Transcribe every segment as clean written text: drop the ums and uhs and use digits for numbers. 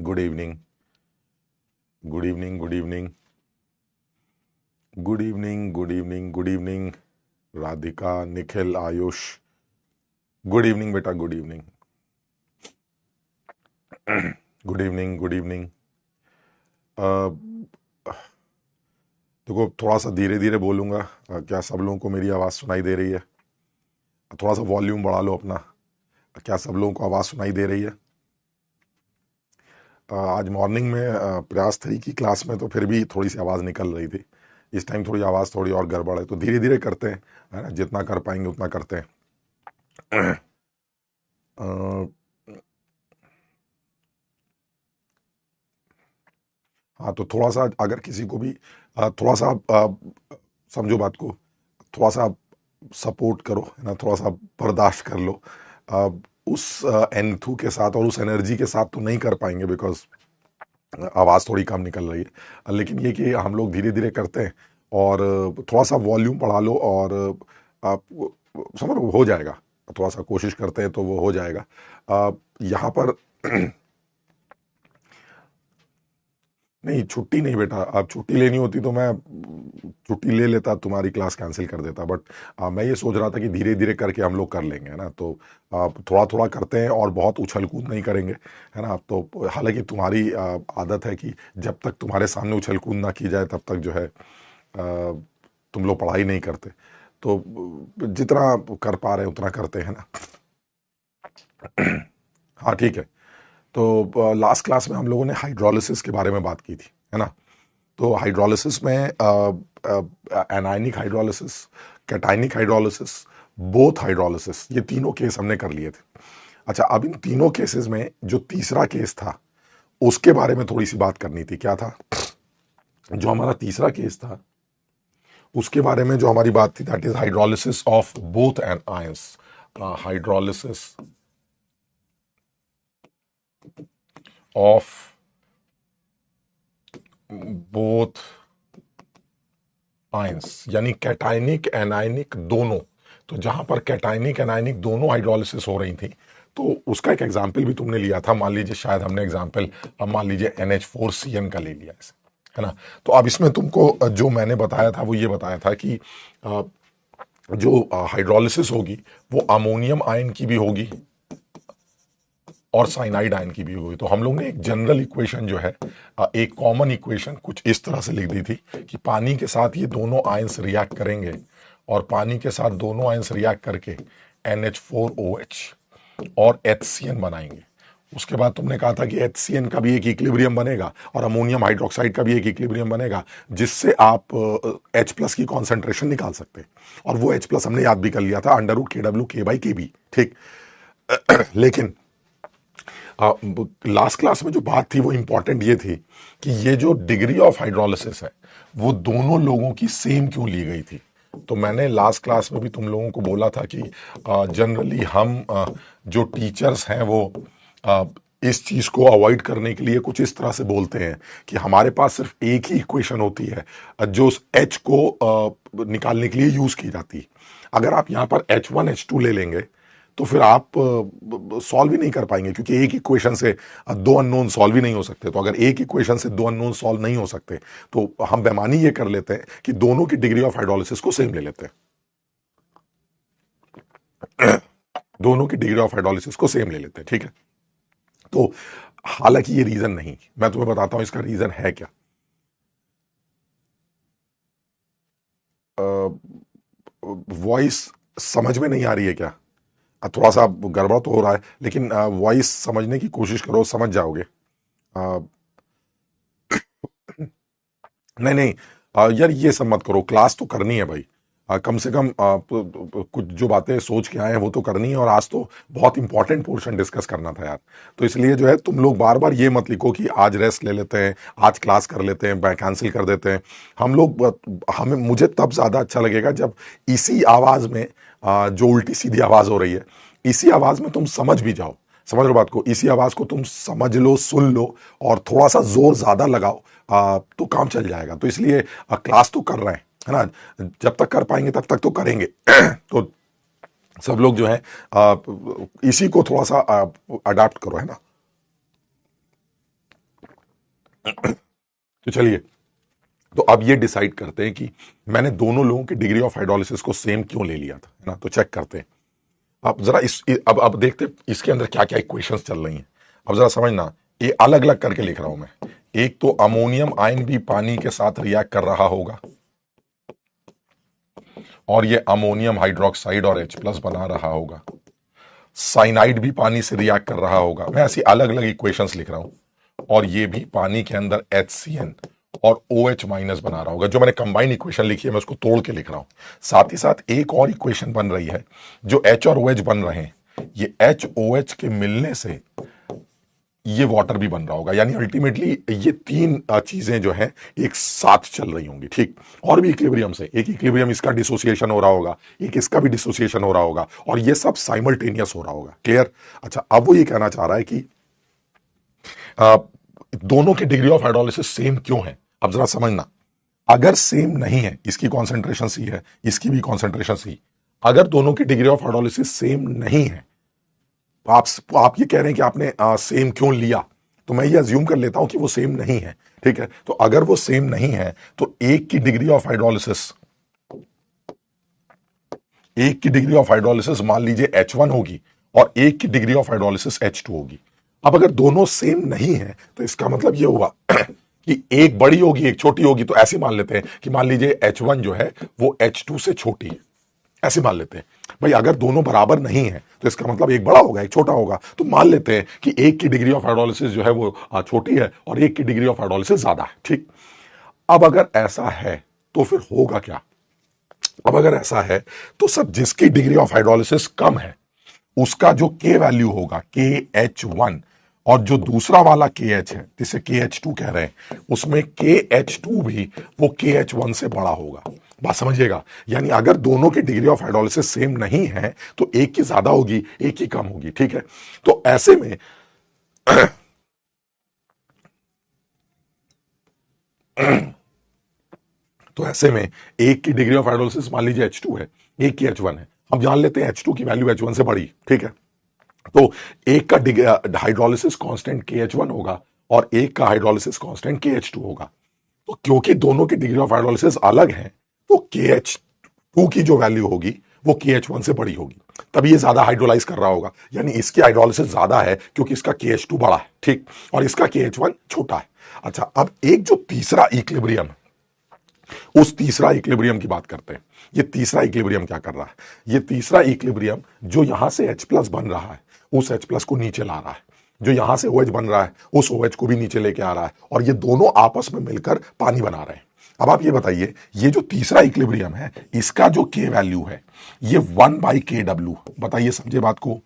Good evening, good evening, good evening, good evening, good evening, good evening. Radhika, Nikhil, Ayush, good evening बेटा, good evening, good evening, good evening. देखो, थोड़ा सा धीरे धीरे बोलूंगा। क्या सब लोगों को मेरी आवाज़ सुनाई दे रही है? थोड़ा सा वॉल्यूम बढ़ा लो अपना। क्या सब लोगों को आवाज़ सुनाई दे रही है? आज मॉर्निंग में प्रयास थी कि क्लास में तो फिर भी थोड़ी सी आवाज़ निकल रही थी। इस टाइम थोड़ी आवाज़ थोड़ी और गड़बड़ है, तो धीरे धीरे करते हैं, है ना? जितना कर पाएंगे उतना करते हैं। अ, हाँ, तो थोड़ा सा अगर किसी को भी थोड़ा सा समझो बात को, थोड़ा सा सपोर्ट करो, है ना? थोड़ा सा बर्दाश्त कर लो। अ, उस एंथू के साथ और उस एनर्जी के साथ तो नहीं कर पाएंगे, बिकॉज आवाज़ थोड़ी कम निकल रही है। लेकिन ये कि हम लोग धीरे धीरे करते हैं, और थोड़ा सा वॉल्यूम बढ़ा लो, और आप समझ लो, हो जाएगा। थोड़ा सा कोशिश करते हैं तो वो हो जाएगा। यहाँ पर नहीं, छुट्टी नहीं बेटा। अब छुट्टी लेनी होती तो मैं छुट्टी ले लेता, तुम्हारी क्लास कैंसिल कर देता। बट मैं ये सोच रहा था कि धीरे धीरे करके हम लोग कर लेंगे, है ना? तो थोड़ा थोड़ा करते हैं, और बहुत उछल कूद नहीं करेंगे, है ना? तो हालांकि तुम्हारी आदत है कि जब तक तुम्हारे सामने उछल कूद ना की जाए तब तक जो है तुम लोग पढ़ाई नहीं करते। तो जितना कर पा रहे हैं उतना करते हैं ना। हाँ, ठीक है। तो लास्ट क्लास में हम लोगों ने हाइड्रोलिसिस के बारे में बात की थी, है ना? तो हाइड्रोलिसिस में anionic hydrolysis, cationic hydrolysis, both hydrolysis, ये तीनों केस हमने कर लिए थे। अच्छा, अब इन तीनों केसेस में जो तीसरा केस था उसके बारे में थोड़ी सी बात करनी थी। क्या था जो हमारा तीसरा केस था? उसके बारे में जो हमारी बात थी, that is hydrolysis of both an ions. Hydrolysis of both ions, यानी कैटायनिक एनायनिक दोनों। तो जहां पर कैटायनिक एनायनिक दोनों हाइड्रोलिसिस हो रही थी, तो उसका एक एग्जाम्पल भी तुमने लिया था। मान लीजिए, शायद हमने एग्जाम्पल, अब मान लीजिए NH4CN का ले लिया इसे, है ना? तो अब इसमें तुमको जो मैंने बताया था वो ये बताया था कि अ, जो हाइड्रोलिसिस होगी वो अमोनियम आयन की भी होगी और साइनाइड आयन की भी होगी। तो हम लोग ने एक जनरल इक्वेशन जो है, एक कॉमन इक्वेशन कुछ इस तरह से लिख दी थी कि पानी के साथ ये दोनों आयंस रिएक्ट करेंगे, और पानी के साथ दोनों आयंस रिएक्ट करके NH4OH और HCN बनाएंगे। उसके बाद तुमने कहा था कि HCN का भी एक इक्विलिब्रियम बनेगा और अमोनियम हाइड्रोक्साइड का भी एक इक्विलिब्रियम बनेगा, जिससे आप H+ की कॉन्सेंट्रेशन निकाल सकते हैं। और वो H+ हमने याद भी कर लिया था, √KW/KB, ठीक। लेकिन लास्ट क्लास में जो बात थी वो इंपॉर्टेंट ये थी कि ये जो डिग्री ऑफ हाइड्रोलिसिस है वो दोनों लोगों की सेम क्यों ली गई थी। तो मैंने लास्ट क्लास में भी तुम लोगों को बोला था कि जनरली हम जो टीचर्स हैं वो इस चीज को अवॉइड करने के लिए कुछ इस तरह से बोलते हैं कि हमारे पास सिर्फ एक ही इक्वेशन होती है जो उस H को निकालने के लिए यूज की जाती है। अगर आप यहां पर H1 H2 ले लेंगे तो फिर आप सॉल्व ही नहीं कर पाएंगे, क्योंकि एक इक्वेशन से दो अननोन सॉल्व ही नहीं हो सकते। तो अगर एक इक्वेशन से दो अननोन सॉल्व नहीं हो सकते तो हम बेमानी ये कर लेते हैं कि दोनों की डिग्री ऑफ हाइड्रोलिसिस को सेम ले लेते हैं। दोनों की डिग्री ऑफ हाइड्रोलिसिस को सेम ले लेते हैं, ठीक है? तो हालांकि ये रीजन नहीं, मैं तुम्हें बताता हूं इसका रीजन है क्या। वॉइस समझ में नहीं आ रही है क्या? थोड़ा सा गड़बड़ तो हो रहा है, लेकिन वॉइस समझने की कोशिश करो, समझ जाओगे। अ, नहीं नहीं, यार ये सब मत करो, क्लास तो करनी है भाई। कम से कम कुछ जो बातें सोच के आए हैं वो तो करनी है, और आज तो बहुत इंपॉर्टेंट पोर्शन डिस्कस करना था यार। तो इसलिए जो है तुम लोग बार बार ये मत लिखो कि आज रेस्ट ले लेते हैं, आज क्लास कर लेते हैं, कैंसिल कर देते हैं। हम लोग हमें मुझे तब ज़्यादा अच्छा लगेगा जब इसी आवाज़ में जो उल्टी सीधी आवाज़ हो रही है, इसी आवाज़ में तुम समझ भी जाओ। समझ लो बात को, इसी आवाज को तुम समझ लो, सुन लो, और थोड़ा सा जोर ज्यादा लगाओ, तो काम चल जाएगा। तो इसलिए क्लास तो कर रहे हैं, है ना? जब तक कर पाएंगे तब तक तो करेंगे। तो सब लोग जो है इसी को थोड़ा सा अडाप्ट करो, है ना? तो चलिए, तो अब ये डिसाइड करते हैं कि मैंने दोनों लोगों की डिग्री ऑफ हाइड्रोलिसिस को सेम क्यों ले लिया था, है ना। तो चेक करते हैं। अब जरा अब देखते हैं इसके अंदर क्या क्या इक्वेशंस चल रही हैं। अब जरा समझना, ये अलग अलग करके लिख रहा हूं मैं। एक तो अमोनियम आयन भी पानी के साथ रिएक्ट कर रहा होगा, और ये अमोनियम हाइड्रोक्साइड और H+ बना रहा होगा। साइनाइड भी पानी से रिएक्ट कर रहा होगा। मैं ऐसी अलग अलग इक्वेशंस लिख रहा हूं। और ये भी पानी के अंदर HCN और OH- बना रहा होगा। जो मैंने कंबाइंड इक्वेशन लिखी है मैं उसको तोड़ के लिख रहा हूं। साथ ही साथ एक और इक्वेशन बन रही है, जो H और OH बन रहे हैं, ये HOH के मिलने से ये वाटर भी बन रहा होगा। यानी अल्टीमेटली ये तीन चीजें जो है एक साथ चल रही होंगी, ठीक। और भी इक्विलिब्रियम से, एक इक्विलिब्रियम इसका डिसोसिएशन हो रहा होगा, एक इसका भी डिसोसिएशन हो रहा होगा, और ये सब साइमल्टेनियस हो रहा होगा। क्लियर। अच्छा, अब वो ये कहना चाह रहा है कि दोनों के डिग्री ऑफ हाइड्रोलिसिस सेम क्यों है। अब जरा समझना, अगर सेम नहीं है, इसकी कॉन्सेंट्रेशन सी है, इसकी भी कॉन्सेंट्रेशन सी, अगर दोनों की डिग्री ऑफ हाइड्रोलिसिस सेम नहीं है, आप ये कह रहे हैं कि आपने सेम क्यों लिया, तो मैं ये अज्यूम कर लेता हूं कि वो सेम नहीं है, ठीक है। तो अगर वो सेम नहीं है तो एक की डिग्री ऑफ हाइड्रोलिसिस मान लीजिए H1 होगी, और एक की डिग्री ऑफ हाइड्रोलिसिस H2 होगी। अब अगर दोनों सेम नहीं है तो इसका मतलब ये हुआ कि एक बड़ी होगी एक छोटी होगी। तो ऐसे मान लेते हैं कि मान लीजिए H1 जो है वो H2 से छोटी है, ऐसे मान लेते हैं। भाई अगर दोनों बराबर नहीं है तो इसका मतलब एक बड़ा होगा एक छोटा होगा। तो मान लेते हैं कि एक की डिग्री ऑफ हाइड्रोलिसिस जो है वो छोटी है और एक की डिग्री ऑफ हाइड्रोलिसिस ज्यादा है, ठीक। अब अगर ऐसा है तो फिर होगा क्या। अब अगर ऐसा है तो सब जिसकी डिग्री ऑफ हाइड्रोलिसिस कम है उसका जो K वैल्यू होगा KH1, और जो दूसरा वाला KH है जिसे KH2 कह रहे हैं, उसमें KH2 भी वो KH1 से बड़ा होगा। बात समझिएगा। यानी अगर दोनों की डिग्री ऑफ हाइड्रोलिसिस सेम नहीं है तो एक की ज्यादा होगी एक की कम होगी, ठीक है। तो ऐसे में एक की डिग्री ऑफ हाइड्रोलिसिस मान लीजिए H2 है, एक की H1 है। हम जान लेते हैं H2 की वैल्यू H1 से बड़ी, ठीक है। तो एक का हाइड्रोलिसिस कांस्टेंट KH1 होगा और एक का हाइड्रोलिसिस कांस्टेंट KH2 होगा। तो क्योंकि दोनों की डिग्री ऑफ हाइड्रोलिसिस अलग है तो KH2 की जो वैल्यू होगी वो KH1 से बड़ी होगी, तभी ये ज्यादा हाइड्रोलाइज कर रहा होगा। यानी इसकी हाइड्रोलिसिस ज्यादा है क्योंकि इसका KH2 बड़ा है, ठीक, और इसका KH1 छोटा है। अच्छा, अब एक जो तीसरा इक्विलिब्रियम है, उस तीसरा इक्विलिब्रियम की बात करते हैं। ये तीसरा इक्विलिब्रियम क्या कर रहा है। ये तीसरा इक्विलिब्रियम जो यहां से H+ बन रहा है उस H+ को नीचे ला रहा है, जो यहां से OH बन रहा है उस OH को भी नीचे लेके आ रहा है, और ये दोनों आपस में मिलकर पानी बना रहे हैं। अब आप ये बताइए, ये जो तीसरा इक्विलिब्रियम है इसका जो K वैल्यू है ये 1/KW, बताइए समझे बात को।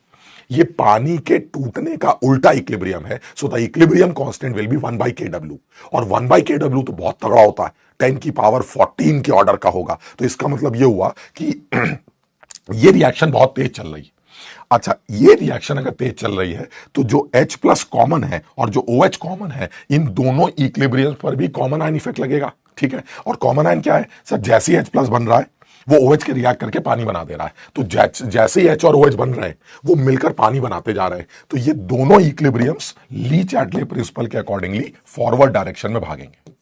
ये पानी के टूटने का उल्टा इक्विलिब्रियम है। So the equilibrium constant will be 1/KW, और 1/KW तो बहुत तगड़ा होता है, 10⁻14 के ऑर्डर का होगा। तो इसका मतलब ये हुआ कि ये रिएक्शन बहुत तेज चल रही है। अच्छा, ये रिएक्शन अगर तेज चल रही है तो जो H+ कॉमन है और जो OH कॉमन है, इन दोनों इक्विलिब्रियम पर भी कॉमन आयन इफेक्ट लगेगा, ठीक है। और कॉमन आयन क्या है सर, जैसे ही H+ बन रहा है वो OH के रिएक्ट करके पानी बना दे रहा है। तो जैसे ही H और OH बन रहे हैं वो मिलकर पानी बनाते जा रहे हैं। तो ये दोनों इक्विलिब्रियम्स ली-चैटले प्रिंसिपल के अकॉर्डिंगली फॉरवर्ड डायरेक्शन में भागेंगे।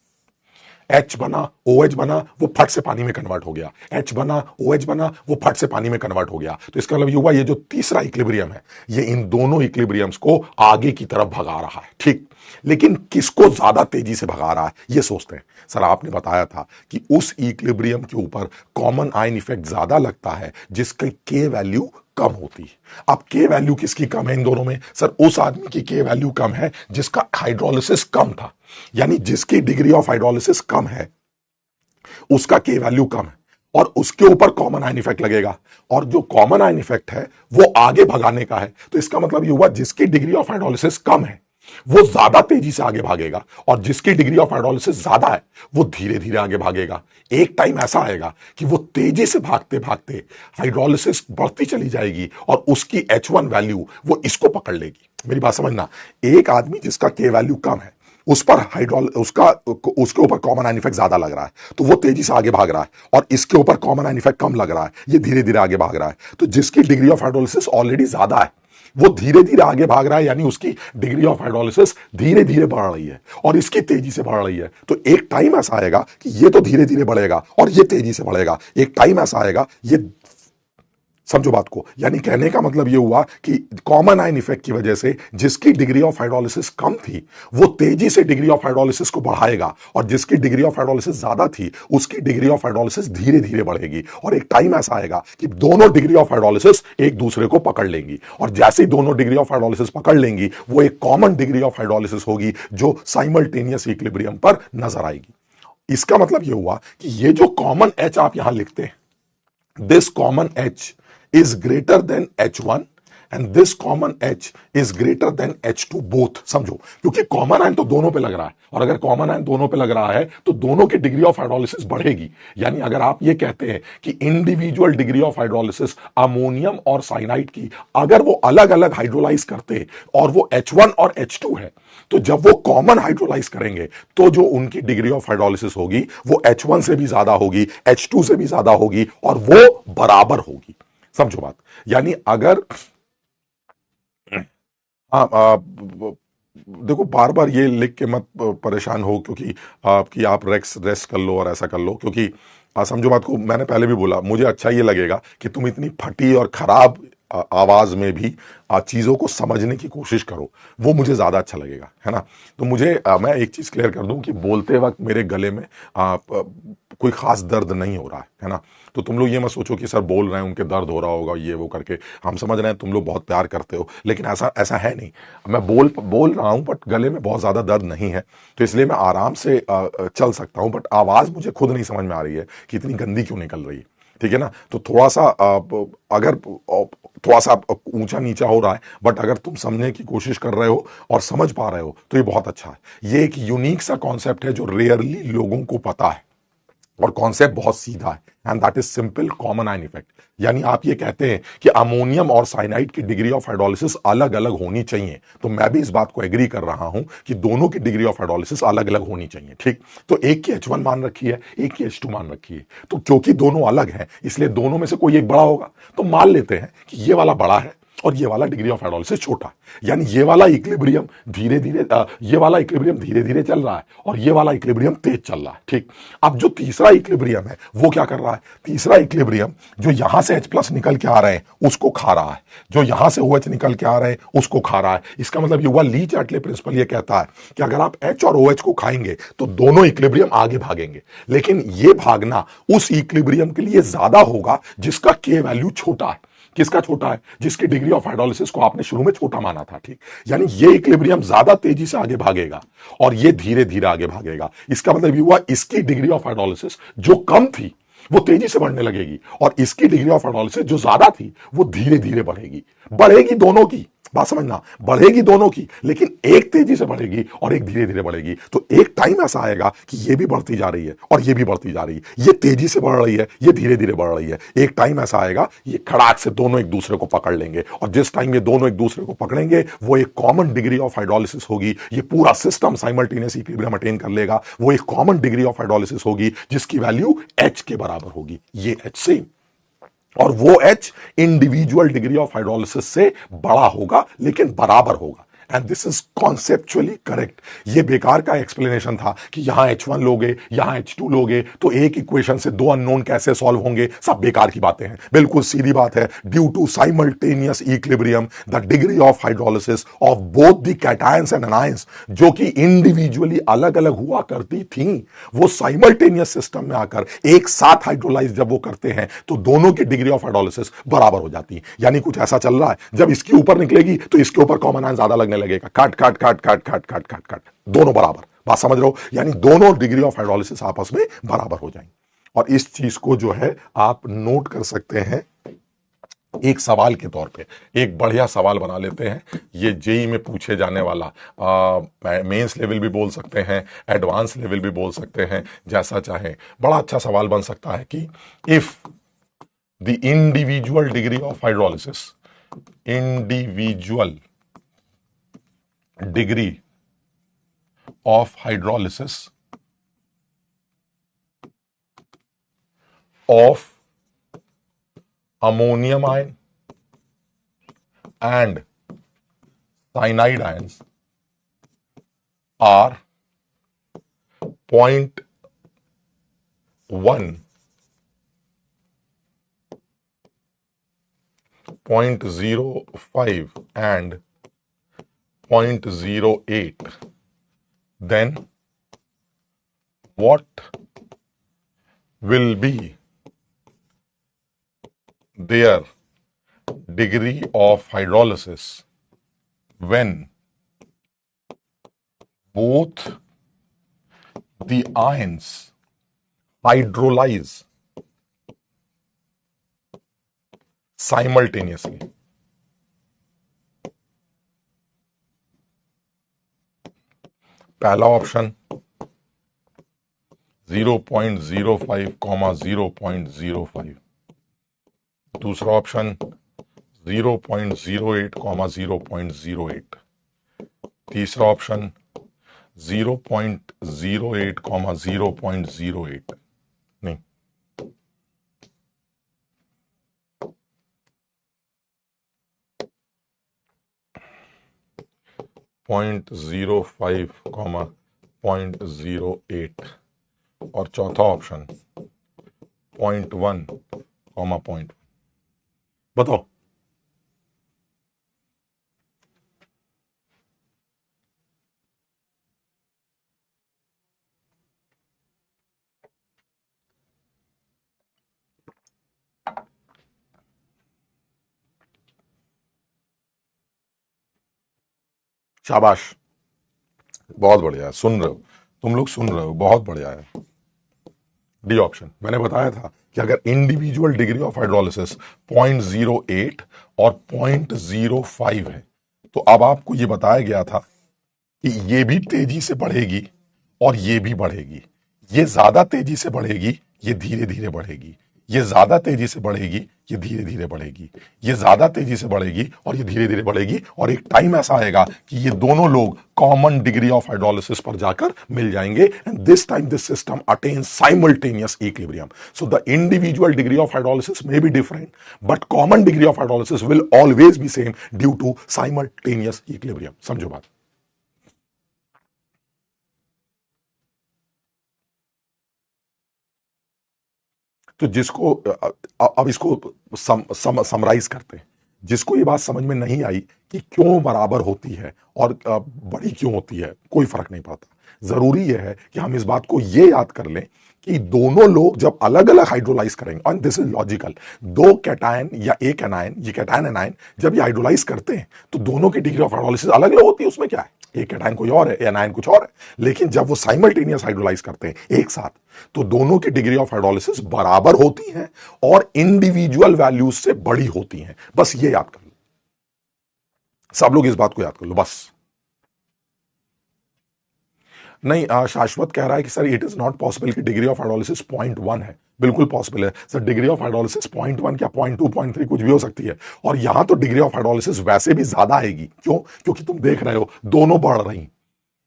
H बना OH बना वो फट से पानी में कन्वर्ट हो गया, H बना OH बना वो फट से पानी में कन्वर्ट हो गया। तो इसका मतलब ये हुआ, ये जो तीसरा इक्विलिब्रियम है ये इन दोनों इक्विलिब्रियम्स को आगे की तरफ भगा रहा है, ठीक। लेकिन किसको ज्यादा तेजी से भगा रहा है ये सोचते हैं। सर आपने बताया था कि उस इक्विलिब्रियम के ऊपर कॉमन आयन इफेक्ट ज्यादा लगता है जिसकी K वैल्यू कम होती है। अब K वैल्यू किसकी कम है इन दोनों में, सर उस आदमी की K वैल्यू कम है जिसका हाइड्रोलिसिस कम था। यानी जिसकी डिग्री ऑफ हाइड्रोलिसिस कम है उसका K वैल्यू कम है, और उसके ऊपर कॉमन आयन इफेक्ट लगेगा, और जो कॉमन आयन इफेक्ट है वो आगे भगाने का है। तो इसका मतलब ये हुआ, जिसकी डिग्री ऑफ हाइड्रोलिसिस कम है वो ज्यादा तेजी से आगे भागेगा, और जिसकी डिग्री ऑफ हाइड्रोलिसिस ज्यादा है वो धीरे धीरे आगे भागेगा। एक टाइम ऐसा आएगा कि वो तेजी से भागते भागते हाइड्रोलिसिस बढ़ती चली जाएगी और उसकी H1 वैल्यू वो इसको पकड़ लेगी। मेरी बात समझना, एक आदमी जिसका K वैल्यू कम है उस पर उसके ऊपर कॉमन आयन इफेक्ट ज्यादा लग रहा है, तो वो तेजी से आगे भाग रहा है, और इसके ऊपर कॉमन आयन इफेक्ट कम लग रहा है, ये धीरे धीरे आगे भाग रहा है। तो जिसकी डिग्री ऑफ हाइड्रोलिसिस ऑलरेडी ज्यादा है वो धीरे धीरे आगे भाग रहा है, यानी उसकी डिग्री ऑफ हाइड्रोलिसिस धीरे धीरे बढ़ रही है और इसकी तेजी से बढ़ रही है। तो एक टाइम ऐसा आएगा कि ये तो धीरे धीरे बढ़ेगा और ये तेजी से बढ़ेगा, एक टाइम ऐसा आएगा ये, समझो बात को, यानी कहने का मतलब ये हुआ कि कॉमन आयन इफेक्ट की वजह से जिसकी डिग्री ऑफ हाइड्रोलिसिस कम थी वो तेजी से डिग्री ऑफ हाइड्रोलिसिस को बढ़ाएगा, और जिसकी डिग्री ऑफ हाइड्रोलिसिस ज्यादा थी उसकी डिग्री ऑफ हाइड्रोलिसिस धीरे धीरे बढ़ेगी, और एक टाइम ऐसा आएगा कि दोनों डिग्री ऑफ हाइड्रोलिसिस एक दूसरे को पकड़ लेंगी, और जैसे ही दोनों डिग्री ऑफ हाइड्रोलिसिस पकड़ लेंगी वो एक कॉमन डिग्री ऑफ हाइड्रोलिसिस होगी जो साइमल्टेनियस इक्विलिब्रियम पर नजर आएगी। इसका मतलब यह हुआ कि ये जो कॉमन एच आप यहां लिखते हैं, this common H is greater than H1 and this common H is greater than H2 both। समझो, क्योंकि कॉमन आयन तो दोनों पे लग रहा है, और अगर कॉमन आयन दोनों पे लग रहा है तो दोनों की डिग्री ऑफ हाइड्रोलिसिस बढ़ेगी। यानी अगर आप ये कहते हैं कि individual degree of hydrolysis ammonium और साइनाइड की अगर वो अलग अलग हाइड्रोलाइज करते और वो H1 और H2 है, तो जब वो कॉमन हाइड्रोलाइज करेंगे तो जो उनकी डिग्री ऑफ हाइड्रोलिसिस होगी वो H1 से भी ज्यादा होगी, H2 से भी ज्यादा होगी, और वो बराबर होगी। समझो बात, यानी अगर देखो बार बार ये लिख के मत परेशान हो, क्योंकि आप रेस्ट कर लो और ऐसा कर लो, क्योंकि समझो बात को, मैंने पहले भी बोला मुझे अच्छा ये लगेगा कि तुम इतनी फटी और खराब आवाज में भी चीजों को समझने की कोशिश करो, वो मुझे ज्यादा अच्छा लगेगा, है ना। तो मैं एक चीज क्लियर कर दूं कि बोलते वक्त मेरे गले में कोई खास दर्द नहीं हो रहा है ना। तो तुम लोग ये मत सोचो कि सर बोल रहे हैं उनके दर्द हो रहा होगा ये वो करके, हम समझ रहे हैं तुम लोग बहुत प्यार करते हो, लेकिन ऐसा है नहीं। मैं बोल रहा हूं बट गले में बहुत ज्यादा दर्द नहीं है, तो इसलिए मैं आराम से चल सकता हूं, बट आवाज मुझे खुद नहीं समझ में आ रही है कि इतनी गंदी क्यों निकल रही है, ठीक है ना। तो थोड़ा सा अगर थोड़ा सा ऊंचा नीचा हो रहा है, बट अगर तुम समझने की कोशिश कर रहे हो और समझ पा रहे हो तो ये बहुत अच्छा है। ये एक यूनिक सा कॉन्सेप्ट है जो रेयरली लोगों को पता है, और कॉन्सेप्ट बहुत सीधा है, and that is simple common ion effect. यानी आप ये कहते हैं कि अमोनियम और साइनाइड की डिग्री ऑफ हाइड्रोलिसिस अलग अलग होनी चाहिए, तो मैं भी इस बात को एग्री कर रहा हूं कि दोनों की डिग्री ऑफ हाइड्रोलिसिस अलग अलग होनी चाहिए, ठीक। तो एक की H1 मान रखी है, एक की H2 मान रखी है, तो क्योंकि दोनों अलग हैं इसलिए दोनों में से कोई एक बड़ा होगा, तो मान लेते हैं कि ये वाला बड़ा है और ये वाला डिग्री ऑफ हाइड्रोलिसिस छोटा, यानी ये वाला इक्विलिब्रियम धीरे धीरे चल रहा है और ये वाला इक्विलिब्रियम तेज चल रहा है, ठीक। अब जो तीसरा इक्विलिब्रियम है वो क्या कर रहा है, तीसरा इक्विलिब्रियम जो यहां से H+ निकल के आ रहे हैं उसको खा रहा है, जो यहां से OH निकल के आ रहे हैं उसको खा रहा है। इसका मतलब ये हुआ ली-चार्टले प्रिंसिपल ये कहता है कि अगर आप H और OH को खाएंगे तो दोनों इक्विलिब्रियम आगे भागेंगे, लेकिन ये भागना उस इक्विलिब्रियम के लिए ज्यादा होगा जिसका K वैल्यू छोटा है। किसका छोटा है, जिसकी डिग्री ऑफ हाइड्रोलिसिस को आपने शुरू में छोटा माना था, ठीक। यानी ये इक्विलिब्रियम ज्यादा तेजी से आगे भागेगा और ये धीरे धीरे आगे भागेगा। इसका मतलब ये हुआ इसकी डिग्री ऑफ हाइड्रोलिसिस जो कम थी वो तेजी से बढ़ने लगेगी, और इसकी डिग्री ऑफ हाइड्रोलिसिस जो ज्यादा थी वो धीरे धीरे बढ़ेगी दोनों की, बात समझना, बढ़ेगी दोनों की, लेकिन एक तेजी से बढ़ेगी और एक धीरे धीरे बढ़ेगी। तो एक टाइम ऐसा आएगा कि ये भी बढ़ती जा रही है और ये भी बढ़ती जा रही है, ये तेजी से बढ़ रही है, ये धीरे धीरे बढ़ रही है। एक टाइम ऐसा आएगा ये खड़ाक से दोनों एक दूसरे को पकड़ लेंगे, और जिस टाइम ये दोनों एक दूसरे को पकड़ेंगे वो एक कॉमन डिग्री ऑफ हाइड्रोलिसिस होगी। ये पूरा सिस्टम साइमल्टेनियस इक्विलिब्रियम अटेन कर लेगा, वो एक कॉमन डिग्री ऑफ हाइड्रोलिसिस होगी जिसकी वैल्यू H के बराबर होगी, ये H सेम, और वो H individual degree of hydrolysis से बड़ा होगा लेकिन बराबर होगा। And this is conceptually correct. ये बेकार का एक्सप्लेनेशन था कि यहां H1 लोगे यहां H2 लोगे तो एक इक्वेशन से दो अननोन कैसे सॉल्व होंगे, सब बेकार की बातें हैं, बिल्कुल सीधी बात है। Due to simultaneous equilibrium the degree of hydrolysis of both the cations and anions, जो कि इंडिविजुअली अलग अलग हुआ करती थी, वो साइमल्टेनियस सिस्टम में आकर एक साथ हाइड्रोलाइज जब वो करते हैं तो दोनों की डिग्री ऑफ हाइड्रोलिसिस बराबर हो जाती है। यानी कुछ ऐसा चल रहा है, जब इसके ऊपर निकलेगी तो इसके ऊपर कॉमन आयन ज्यादा लगने लगेगा, काट काट काट काट काट काट काट काट, दोनों बराबर, बात समझ रहे हो, यानी दोनों डिग्री ऑफ हाइड्रोलिसिस आपस में बराबर हो जाएंगे। और इस चीज को जो है आप नोट कर सकते हैं एक सवाल के तौर पे, एक बढ़िया सवाल बना लेते हैं। ये जेई में पूछे जाने वाला, मेंस लेवल भी बोल सकते हैं, एडवांस लेवल भी बोल सकते हैं, जैसा चाहे, बड़ा अच्छा सवाल बन सकता है कि if the individual degree of hydrolysis, individual degree of hydrolysis of ammonium ion and cyanide ions are 0.1, 0.05 and 0.08, then what will be their degree of hydrolysis when both the ions hydrolyze simultaneously? पहला option 0.05, 0.05, दूसरा option 0.08, 0.08, तीसरा option 0.08, 0.08, नहीं, 0.05, 0.08 और चौथा option 0.1, 0.1। बताओ। शाबाश, बहुत बढ़िया है, सुन रहे हो तुम लोग, सुन रहे हो, बहुत बढ़िया है। डी ऑप्शन, मैंने बताया था कि अगर इंडिविजुअल डिग्री ऑफ हाइड्रोलिसिस 0.08 और 0.05 है तो अब आपको यह बताया गया था कि ये भी तेजी से बढ़ेगी और ये भी बढ़ेगी। ये ज्यादा तेजी से बढ़ेगी, ये धीरे धीरे बढ़ेगी। ये ज्यादा तेजी से बढ़ेगी, ये धीरे धीरे बढ़ेगी। ये ज्यादा तेजी से बढ़ेगी और ये धीरे धीरे बढ़ेगी, और एक टाइम ऐसा आएगा कि ये दोनों लोग कॉमन डिग्री ऑफ हाइड्रोलिसिस पर जाकर मिल जाएंगे, and this time this system attains simultaneous equilibrium. So the individual degree of hydrolysis may be different, but common degree of hydrolysis will always be same due to simultaneous equilibrium। समझो बात। तो जिसको अब इसको summarise करते हैं, जिसको ये बात समझ में नहीं आई कि क्यों बराबर होती है और बड़ी क्यों होती है, कोई फर्क नहीं पड़ता। जरूरी यह है कि हम इस बात को ये याद कर लें कि दोनों लोग जब अलग अलग हाइड्रोलाइज करेंगे, और दिस इज लॉजिकल, दो कैटायन या एक एनायन, ये कैटायन एनायन जब ये हाइड्रोलाइज करते हैं तो दोनों की डिग्री ऑफ हाइड्रोलिसिस अलग अलग होती है। उसमें क्या है, एक कैटायन कोई और है, एनायन कुछ और है, लेकिन जब वो साइमल्टेनियस हाइड्रोलाइज करते हैं एक साथ तो दोनों की डिग्री ऑफ हाइड्रोलिसिस बराबर होती है और इंडिविजुअल वैल्यूज से बड़ी होती हैं। बस ये याद कर लो, सब लोग इस बात को याद कर लो बस। नहीं, शाश्वत कह रहा है कि sir it is not possible कि डिग्री ऑफ हाइड्रोलिसिस 0.1 है। बिल्कुल पॉसिबल है सर, डिग्री ऑफ हाइड्रोलिसिस 0.1 क्या 0.2, 0.3 कुछ भी हो सकती है, और यहां तो डिग्री ऑफ हाइड्रोलिसिस वैसे भी ज्यादा आएगी। क्यों? क्योंकि तुम देख रहे हो दोनों बढ़ रही,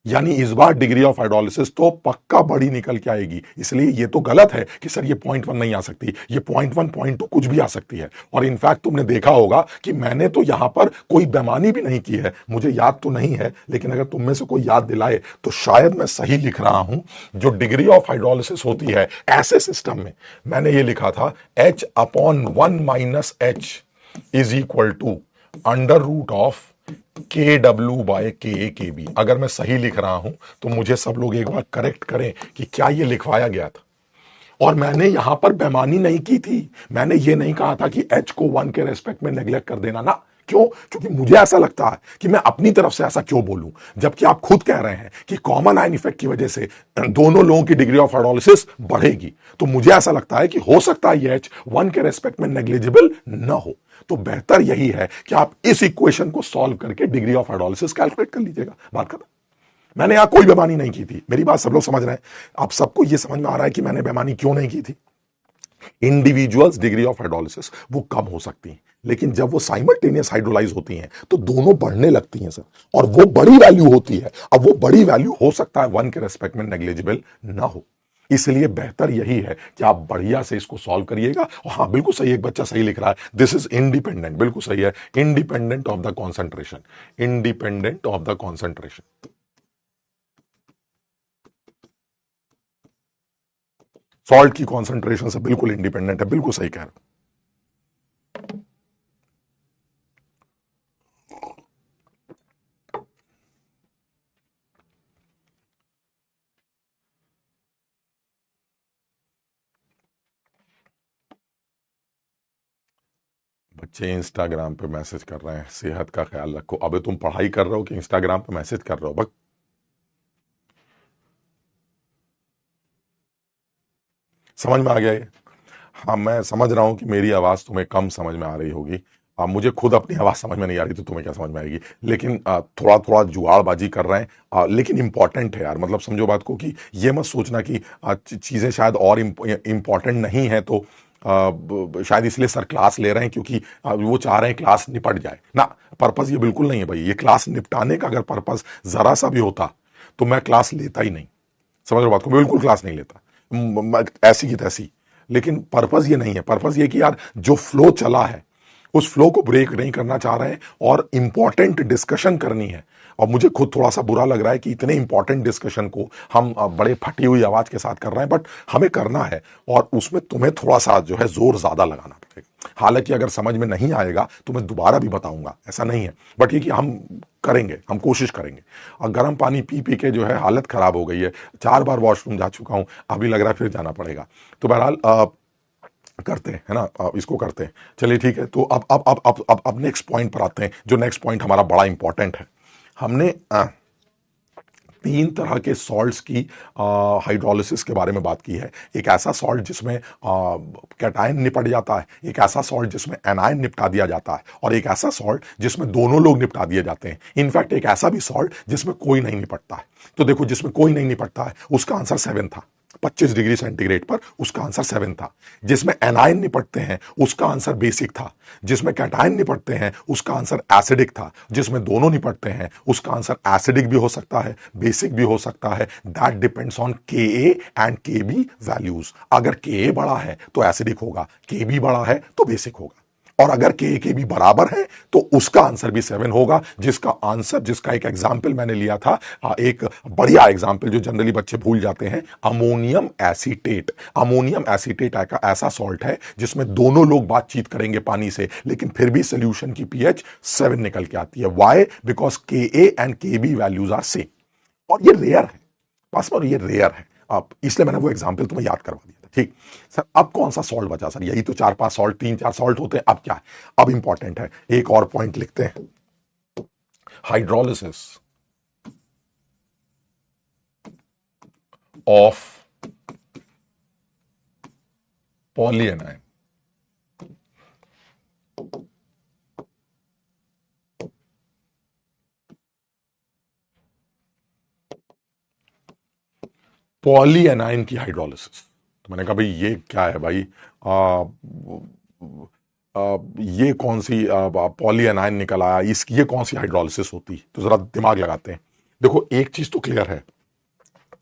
यानी इस बार डिग्री ऑफ हाइड्रोलिसिस तो पक्का बड़ी निकल के आएगी। इसलिए ये तो गलत है कि सर ये 0.1 नहीं आ सकती, ये 0.1, 0.2 कुछ भी आ सकती है। और इनफैक्ट तुमने देखा होगा कि मैंने तो यहां पर कोई बेईमानी भी नहीं की है, मुझे याद तो नहीं है, लेकिन अगर तुम में से कोई याद दिलाए तो शायद मैं सही लिख रहा हूं। जो डिग्री ऑफ हाइड्रोलिसिस होती है ऐसे सिस्टम में, मैंने ये लिखा था H/1 - H is equal to √of KW/KA/KB। अगर मैं सही लिख रहा हूं तो मुझे सब लोग एक बार करेक्ट करें कि क्या ये लिखवाया गया था। और मैंने यहां पर बेईमानी नहीं की थी, मैंने ये नहीं कहा था कि H को 1 के रेस्पेक्ट में नेग्लेक्ट कर देना ना। क्यों? क्योंकि मुझे ऐसा लगता है कि मैं अपनी तरफ से ऐसा क्यों बोलूं, जबकि आप खुद कह रहे हैं कि कॉमन आयन इफेक्ट की वजह से दोनों लोगों की डिग्री ऑफ हाइड्रोलिसिस बढ़ेगी। तो मुझे ऐसा लगता है कि हो सकता है ये H 1 के रेस्पेक्ट में नेग्लिजिबल न हो। तो बेहतर यही है कि आप इस इक्वेशन को सॉल्व करके डिग्री ऑफ हाइड्रोलिसिस कैलकुलेट कर लीजिएगा। बात खत्म। मैंने यहां कोई बेईमानी नहीं की थी, मेरी बात सब लोग समझ रहे हैं। आप सबको यह समझ में आ रहा है कि मैंने बेईमानी क्यों नहीं की थी। इंडिविजुअल्स डिग्री ऑफ हाइड्रोलिसिस वो कम हो सकती हैं, लेकिन जब वो साइमल्टेनियस हाइड्रोलाइज होती हैं तो दोनों बढ़ने लगती हैं सर, और वो बड़ी वैल्यू होती है। अब वो बड़ी वैल्यू हो सकता है वन के रेस्पेक्ट में नेग्लिजिबल ना हो, इसलिए बेहतर यही है कि आप बढ़िया से इसको सॉल्व करिएगा। और हाँ बिल्कुल सही, एक बच्चा सही लिख रहा है, दिस इज इंडिपेंडेंट, बिल्कुल सही है, independent of the concentration, independent of the concentration. Salt की कॉन्सेंट्रेशन से बिल्कुल इंडिपेंडेंट है, बिल्कुल सही कह रहे हो। बच्चे इंस्टाग्राम पे मैसेज कर रहे हैं, सेहत का ख्याल रखो। अबे तुम पढ़ाई कर रहे हो कि इंस्टाग्राम पे मैसेज कर रहे हो? बस समझ में आ गया ये? हाँ मैं समझ रहा हूं कि मेरी आवाज तुम्हें कम समझ में आ रही होगी। मुझे खुद अपनी आवाज समझ में नहीं आ रही तो तुम्हें क्या समझ में आएगी। लेकिन थोड़ा थोड़ा जुगाड़बाजी कर रहे हैं, लेकिन इंपॉर्टेंट है यार। मतलब समझो बात को कि ये मत सोचना कि चीजें शायद और इंपॉर्टेंट नहीं है तो शायद इसलिए सर क्लास ले रहे हैं क्योंकि वो चाह रहे हैं क्लास निपट जाए ना। पर्पस ये बिल्कुल नहीं है भाई। ये क्लास निपटाने का अगर पर्पस जरा सा भी होता तो मैं क्लास लेता ही नहीं। समझ लो बात को, बिल्कुल क्लास नहीं लेता ऐसी की तैसी। लेकिन पर्पस ये नहीं है। पर्पस ये कि यार जो फ्लो चला है उस फ्लो को ब्रेक नहीं करना चाह रहे हैं और इंपॉर्टेंट डिस्कशन करनी है। और मुझे खुद थोड़ा सा बुरा लग रहा है कि इतने इंपॉर्टेंट डिस्कशन को हम बड़े फटी हुई आवाज के साथ कर रहे हैं, बट हमें करना है और उसमें तुम्हें थोड़ा सा जो है जोर ज्यादा लगाना पड़ेगा। हालांकि अगर समझ में नहीं आएगा तो मैं दोबारा भी बताऊंगा, ऐसा नहीं है, बट ये कि हम करेंगे, हम कोशिश करेंगे। और गर्म पानी पी पी के जो है हालत खराब हो गई है। 4 बार वॉशरूम जा चुका हूं, अभी लग रहा है फिर जाना पड़ेगा। तो बहरहाल करते हैं, है ना, इसको करते हैं। चलिए ठीक है। तो अब नेक्स्ट पॉइंट पर आते हैं, जो नेक्स्ट पॉइंट हमारा बड़ा इंपॉर्टेंट है। हमने 3 तरह के सॉल्ट्स की हाइड्रोलिसिस के बारे में बात की है। एक ऐसा सॉल्ट जिसमें कैटायन निपट जाता है, एक ऐसा सॉल्ट जिसमें एनायन निपटा दिया जाता है, और एक ऐसा सॉल्ट जिसमें दोनों लोग निपटा दिए जाते हैं। इनफैक्ट एक ऐसा भी सॉल्ट जिसमें कोई नहीं निपटता है। तो देखो, जिसमें कोई नहीं निपटता है उसका आंसर 7 था। 25 डिग्री सेंटीग्रेड पर उसका आंसर 7 था। जिसमें एनायन निपटते हैं उसका आंसर बेसिक था। जिसमें कैटायन निपटते हैं उसका आंसर एसिडिक था। जिसमें दोनों निपटते हैं उसका आंसर एसिडिक भी हो सकता है, बेसिक भी हो सकता है। दैट डिपेंड्स ऑन के ए एंड के बी वैल्यूज। अगर के ए बड़ा है तो एसिडिक होगा, के बी बड़ा है तो बेसिक होगा। और अगर के ए के बी बराबर है तो उसका आंसर भी 7 होगा। जिसका एक एग्जाम्पल मैंने लिया था, एक बढ़िया एग्जाम्पल जो जनरली बच्चे भूल जाते हैं, अमोनियम एसीटेट। अमोनियम एसीटेट ऐसा सॉल्ट है जिसमें दोनों लोग बातचीत करेंगे पानी से, लेकिन फिर भी सोल्यूशन की पीएच 7 निकल के आती है। वाई? बिकॉज के ए एंड के बी वैल्यूज आर सेम। और ये रेयर है, बस और ये रेयर है। अब इसलिए मैंने वो एग्जाम्पल तुम्हें याद करवा दिया था। ठीक सर, अब कौन सा सॉल्ट बचा सर? यही तो 4-5 सॉल्ट, 3-4 सॉल्ट होते हैं। अब क्या है? अब इंपॉर्टेंट है, एक और पॉइंट लिखते हैं। Hydrolysis of पॉलीएनाइन। पॉलीएनाइन की हाइड्रोलिसिस। तो मैंने कहा भाई ये क्या है भाई? ये कौन सी पॉलीएनाइन निकल आया, ये कौन सी हाइड्रोलिसिस होती? तो जरा दिमाग लगाते हैं। देखो, एक चीज तो क्लियर है,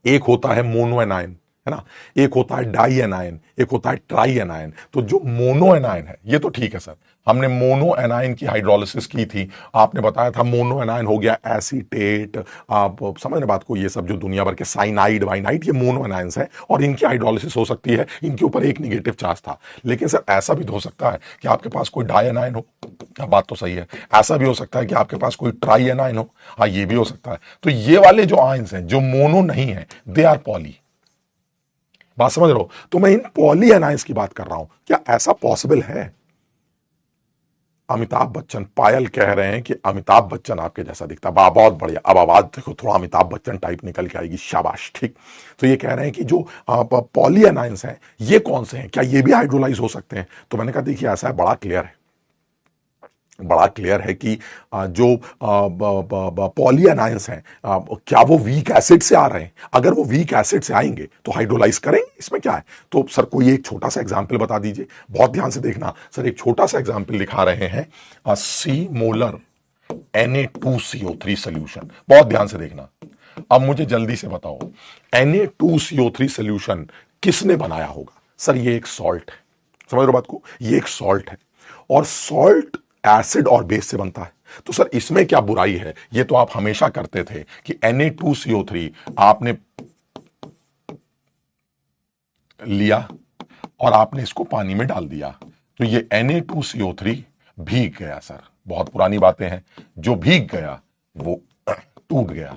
एक होता है मोनो एनायन, है ना, एक होता है डाई एनायन, एक होता है ट्राई एनायन। तो जो मोनो एनायन है ये तो ठीक है सर, हमने मोनो एनायन की हाइड्रोलिसिस की थी। आपने बताया था मोनो एनायन हो गया एसीटेट, आप समझ बात को, ये सब जो दुनिया भर के साइनाइड वाइनाइड, ये मोनो एनायंस है और इनकी हाइड्रोलिसिस हो सकती है। इनके ऊपर एक निगेटिव चार्ज था। लेकिन सर ऐसा भी तो हो सकता है कि आपके पास कोई डाई एनायन हो। बात तो सही है। ऐसा भी हो सकता है कि आपके पास कोई ट्राई एनायन हो। हाँ, ये भी हो सकता है। तो ये वाले जो आयंस हैं जो मोनो नहीं है, दे आर पॉली। बात समझ रहे हो? तो मैं इन पॉली एनायंस की बात कर रहा हूं। क्या ऐसा पॉसिबल है? अमिताभ बच्चन, पायल कह रहे हैं कि अमिताभ बच्चन आपके जैसा दिखता है। बहुत बढ़िया। अब आवाज देखो, थोड़ा अमिताभ बच्चन टाइप निकल के आएगी, शाबाश। ठीक। तो ये कह रहे हैं कि जो पॉली एनायंस हैं ये कौन से हैं, क्या ये भी हाइड्रोलाइज हो सकते हैं? तो मैंने कहा देखिए, ऐसा है, बड़ा क्लियर है। बड़ा क्लियर है कि जो पॉली एनायंस हैं क्या वो वीक एसिड से आ रहे हैं? अगर वो वीक एसिड से आएंगे तो हाइड्रोलाइज करेंगे, इसमें क्या है? तो सर कोई एक छोटा सा एग्जांपल बता दीजिए, बहुत ध्यान से देखना सर। एक छोटा सा एग्जांपल दिखा रहे हैं, सी मोलर Na2CO3 सॉल्यूशन, बहुत ध्यान से देखना। अब मुझे जल्दी से बताओ, Na2CO3 सॉल्यूशन किसने बनाया होगा? सर ये एक सॉल्ट है, समझ रहे हो बात को? ये एक सॉल्ट है और सॉल्ट एसिड और बेस से बनता है। तो सर इसमें क्या बुराई है? ये तो आप हमेशा करते थे कि Na2CO3 आपने लिया और आपने इसको पानी में डाल दिया, तो ये Na2CO3 भीग गया सर। बहुत पुरानी बातें हैं, जो भीग गया वो टूट गया।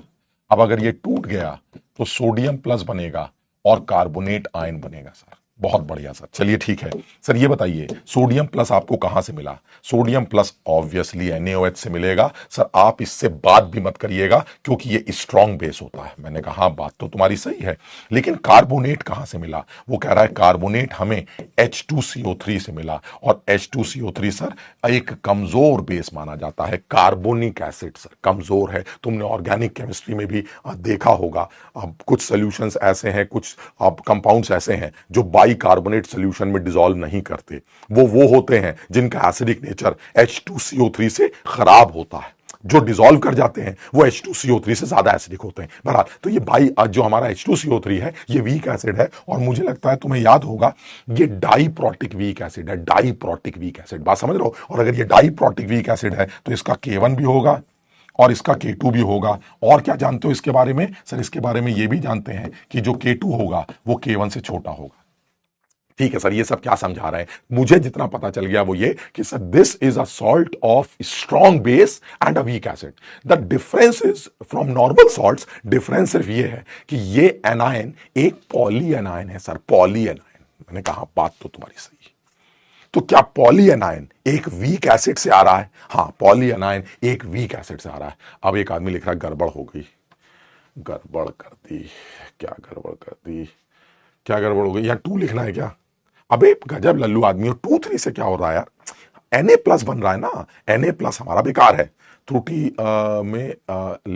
अब अगर ये टूट गया तो सोडियम प्लस बनेगा और कार्बोनेट आयन बनेगा सर। बहुत बढ़िया सर, चलिए ठीक है सर। ये बताइए सोडियम प्लस आपको कहां से मिला? सोडियम प्लस ऑब्वियसली NaOH से मिलेगा सर। आप इससे बात भी मत करिएगा क्योंकि ये स्ट्रॉन्ग बेस होता है। मैंने कहा बात तो तुम्हारी सही है, लेकिन कार्बोनेट कहां से मिला? वो कह रहा है कार्बोनेट हमें H2CO3 से मिला, और H2CO3 सर एक कमजोर बेस माना जाता है। कार्बोनिक एसिड सर कमजोर है। तुमने ऑर्गेनिक केमिस्ट्री में भी देखा होगा, अब कुछ सॉल्यूशंस ऐसे हैं, कुछ कंपाउंड्स ऐसे हैं जो बाइकार्बोनेट सॉल्यूशन में डिसॉल्व नहीं करते। वो होते हैं जिनका एसिडिक नेचर H2CO3 से खराब होता है। जो डिसॉल्व कर जाते हैं वो H2CO3 से ज्यादा एसिडिक होते हैं। बहरहाल तो ये जो हमारा H2CO3 है ये वीक एसिड है, और मुझे लगता है तुम्हें याद होगा ये डाइप्रोटिक वीक एसिड है। डाइप्रोटिक वीक एसिड, बात समझ रहे हो? और अगर ये डाइप्रोटिक वीक एसिड है तो इसका K1 भी होगा और इसका K2 भी होगा। और क्या जानते हो इसके बारे में? सर इसके बारे में ये भी जानते हैं कि जो K2 होगा वो K1 से छोटा होगा। ठीक है सर, ये सब क्या समझा रहे हैं? मुझे जितना पता चल गया वो ये कि sir this is a salt of strong base and a weak acid. The difference is from normal salts, difference सिर्फ ये है कि ये एनायन एक पॉली एनायन है सर, पॉली एनायन। मैंने कहा बात तो तुम्हारी सही है। तो क्या पॉली एनायन एक वीक एसिड से आ रहा है? हाँ, पॉली एनायन एक वीक एसिड से आ रहा है। अब एक आदमी लिख रहा है गड़बड़ हो गई, गड़बड़ कर दी। क्या गड़बड़ कर दी? क्या गड़बड़ हो गई? यहाँ 2 लिखना है क्या? अबे गजब लल्लू आदमी हो, 2 3 से क्या हो रहा है यार? Na+ बन रहा है ना, Na+ हमारा बेकार है। त्रुटि में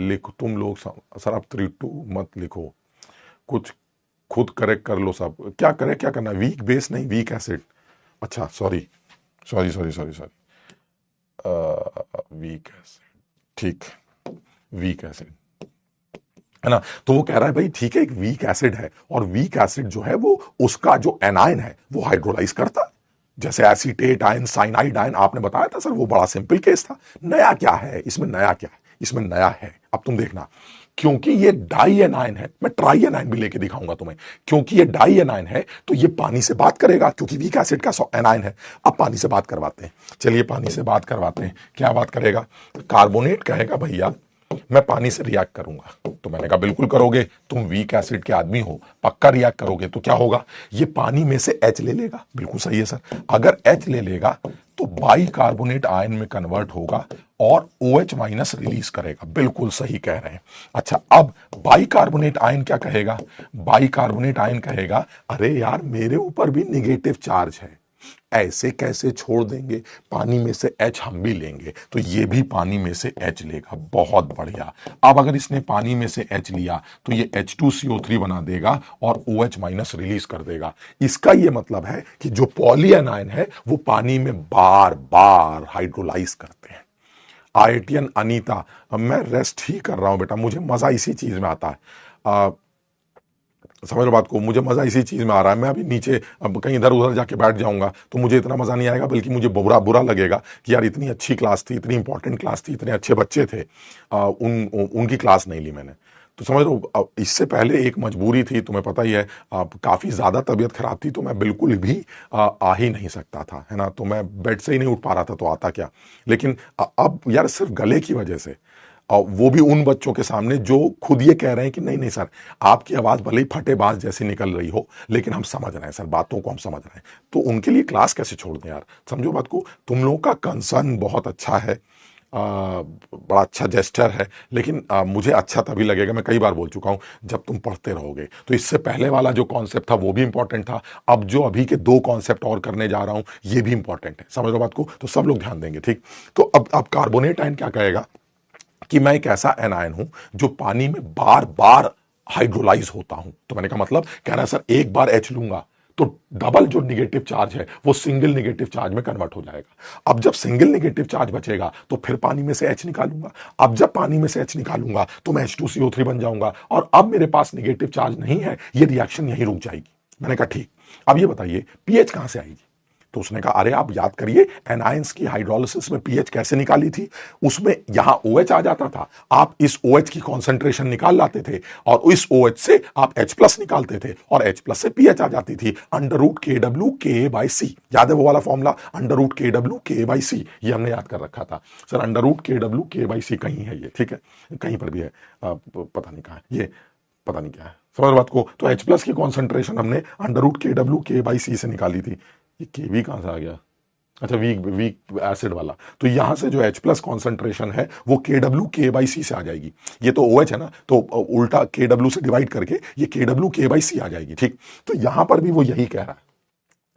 लिखो तुम लोग सर, अब 3 2 मत लिखो, कुछ खुद करेक्ट कर लो सब। क्या करे, क्या करना? वीक बेस नहीं, वीक एसिड। अच्छा sorry sorry sorry sorry sorry, weak acid, ठीक, वीक एसिड है ना। तो वो कह रहा है भाई ठीक है एक वीक एसिड है, और वीक एसिड जो है वो उसका जो एनायन है वो हाइड्रोलाइज करता है, जैसे एसीटेट आयन, साइनाइड आयन आपने बताया था सर, वो बड़ा सिंपल केस था। नया क्या है इसमें? नया क्या है इसमें? नया है, अब तुम देखना, क्योंकि ये डाई एनायन है, मैं ट्राई एनायन भी लेके दिखाऊंगा तुम्हें। क्योंकि ये डाई एनायन है तो ये पानी से बात करेगा, क्योंकि वीक एसिड का एनायन है। अब पानी से बात करवाते हैं, चलिए पानी से बात करवाते हैं। क्या बात करेगा? कार्बोनेट कहेगा भैया मैं पानी से रिएक्ट करूंगा। तो मैंने कहा बिल्कुल करोगे, तुम वीक एसिड के आदमी हो, पक्का रिएक्ट करोगे। तो क्या होगा? ये पानी में से H ले लेगा, बिल्कुल सही है सर। अगर H ले लेगा तो बाइकार्बोनेट आयन में कन्वर्ट होगा और OH- रिलीज करेगा, बिल्कुल सही कह रहे हैं। अच्छा, अब बाइकार्बोनेट आयन क्या कहेगा? बाइकार्बोनेट आयन कहेगा अरे यार मेरे ऊपर भी निगेटिव चार्ज है, ऐसे कैसे छोड़ देंगे, पानी में से H हम भी लेंगे। तो ये भी पानी में से H लेगा, बहुत बढ़िया। अब अगर इसने पानी में से H लिया तो ये H2CO3 बना देगा और OH- रिलीज कर देगा। इसका ये मतलब है कि जो पॉली एनायन है वो पानी में बार बार हाइड्रोलाइज करते हैं। IITian अनीता, मैं रेस्ट ही कर रहा हूं बेटा, मुझे मजा इसी चीज में आता है। समझ लो बात को, मुझे मजा इसी चीज में आ रहा है। मैं अभी नीचे अब कहीं इधर उधर जाके बैठ जाऊंगा तो मुझे इतना मजा नहीं आएगा, बल्कि मुझे बुरा लगेगा कि यार इतनी अच्छी क्लास थी, इतनी इंपॉर्टेंट क्लास थी, इतने अच्छे बच्चे थे, उनकी क्लास नहीं ली मैंने। तो समझ लो इससे पहले एक मजबूरी थी, तुम्हें पता ही है, काफी ज्यादा तबीयत खराब थी, तो मैं बिल्कुल भी आ ही नहीं सकता था, है ना। तो मैं बेड से ही नहीं उठ पा रहा था, तो आता क्या। लेकिन अब यार सिर्फ गले की वजह से, और वो भी उन बच्चों के सामने जो खुद ये कह रहे हैं कि नहीं नहीं सर, आपकी आवाज भले ही फटेबाज जैसी निकल रही हो, लेकिन हम समझ रहे हैं सर, बातों को हम समझ रहे हैं। तो उनके लिए क्लास कैसे छोड़ दें यार? समझो बात को, तुम लोगों का कंसर्न बहुत अच्छा है, बड़ा अच्छा जेस्चर है, लेकिन मुझे अच्छा तभी लगेगा, मैं कई बार बोल चुका हूं, जब तुम पढ़ते रहोगे। तो इससे पहले वाला जो कॉन्सेप्ट था वो भी इंपॉर्टेंट था, अब जो अभी के दो कॉन्सेप्ट और करने जा रहा हूं ये भी इंपॉर्टेंट है। समझ लो बात को, तो सब लोग ध्यान देंगे, ठीक। तो अब कार्बोनेट आयन क्या कहेगा कि मैं एक ऐसा एनायन हूं जो पानी में बार बार हाइड्रोलाइज होता हूं। तो मैंने कहा मतलब कह रहा है सर एक बार H लूंगा तो डबल जो निगेटिव चार्ज है वो सिंगल निगेटिव चार्ज में कन्वर्ट हो जाएगा। अब जब सिंगल निगेटिव चार्ज बचेगा तो फिर पानी में से H निकालूंगा। अब जब पानी में से H निकालूंगा तो मैं H2CO3 बन जाऊंगा, और अब मेरे पास निगेटिव चार्ज नहीं है, ये रिएक्शन यहीं रुक जाएगी। मैंने कहा ठीक, अब ये बताइए पीएच कहां से आएगी। तो उसने कहा अरे आप याद करिए एनायंस की हाइड्रोलिसिस में पीएच कैसे निकाली थी, उसमें यहां OH आ जाता था, आप इस OH की कॉन्सेंट्रेशन निकाल लाते थे और इस OH से आप H+ निकालते थे और H+ से पीएच आ जाती थी, √KW/Ka/C। याद है वो वाला फॉर्मूला, √KW/Ka/C, ये हमने याद कर रखा था। सर √KW/Ka/C कहीं है ये, ठीक है, कहीं पर भी है, पता नहीं कहां है ये, पता नहीं क्या है, समझ बात को। तो H+ की कॉन्सेंट्रेशन हमने √KW/Ka/C से निकाली थी। ये केवी कहां से आ गया, अच्छा वीक एसिड वाला। तो यहां से जो H+ कॉन्सेंट्रेशन है वो KW/Ka/C से आ जाएगी। ये तो OH है ना, तो उल्टा KW से डिवाइड करके ये KW/Ka/C आ जाएगी, ठीक। तो यहां पर भी वो यही कह रहा है,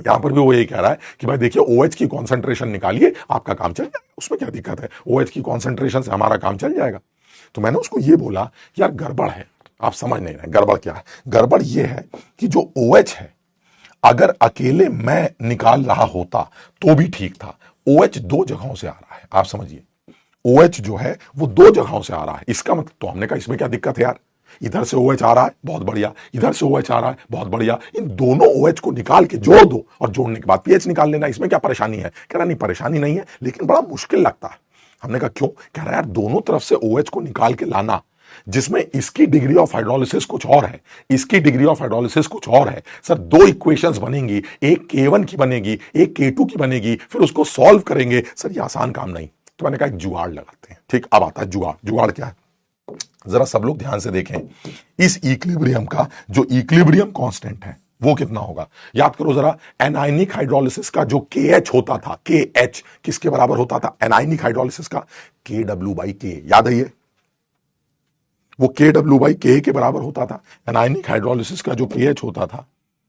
यहां पर भी वो यही कह रहा है कि भाई देखिए OH की कॉन्सेंट्रेशन निकालिए, आपका काम चल जाएगा, उसमें क्या दिक्कत है, OH की कॉन्सेंट्रेशन से हमारा काम चल जाएगा। तो मैंने उसको ये बोला यार गड़बड़ है, आप समझ नहीं रहे गड़बड़ क्या है। गड़बड़ ये है कि जो OH है अगर अकेले मैं निकाल रहा होता तो भी ठीक था, OH दो जगहों से आ रहा है, आप समझिए OH जो है वो दो जगहों से आ रहा है। इसका मतलब, तो हमने कहा इसमें क्या दिक्कत है यार, इधर से OH आ रहा है बहुत बढ़िया, इधर से OH आ रहा है बहुत बढ़िया, इन दोनों OH को निकाल के जोड़ दो और जोड़ने के बाद पीएच निकाल लेना, इसमें क्या परेशानी है। कह रहा नहीं परेशानी नहीं है, लेकिन बड़ा मुश्किल लगता है। हमने कहा क्यों, कह रहा यार दोनों तरफ से OH को निकाल के लाना, जिसमें इसकी डिग्री ऑफ हाइड्रोलिसिस कुछ और है, इसकी डिग्री ऑफ हाइड्रोलिसिस कुछ और है। सर दो इक्वेशंस बनेंगी, एक K1 की बनेगी, एक K2 की बनेगी, फिर उसको सॉल्व करेंगे। सर ये आसान काम नहीं। तो मैंने कहा एक जुगाड़ लगाते हैं, ठीक। अब आता है जुगाड़। जुगाड़ क्या है, जरा सब लोग ध्यान से देखें। इस इक्विलिब्रियम का जो इक्विलिब्रियम कांस्टेंट है वो कितना होगा, याद करो जरा। एनायनिक हाइड्रोलिसिस का जो KH होता था, KH किसके बराबर होता था एनायनिक हाइड्रोलिसिस का, KW/K, याद है ये, वो KW/K के बराबर होता था। एनायनिक हाइड्रोलिसिस का जो KH होता था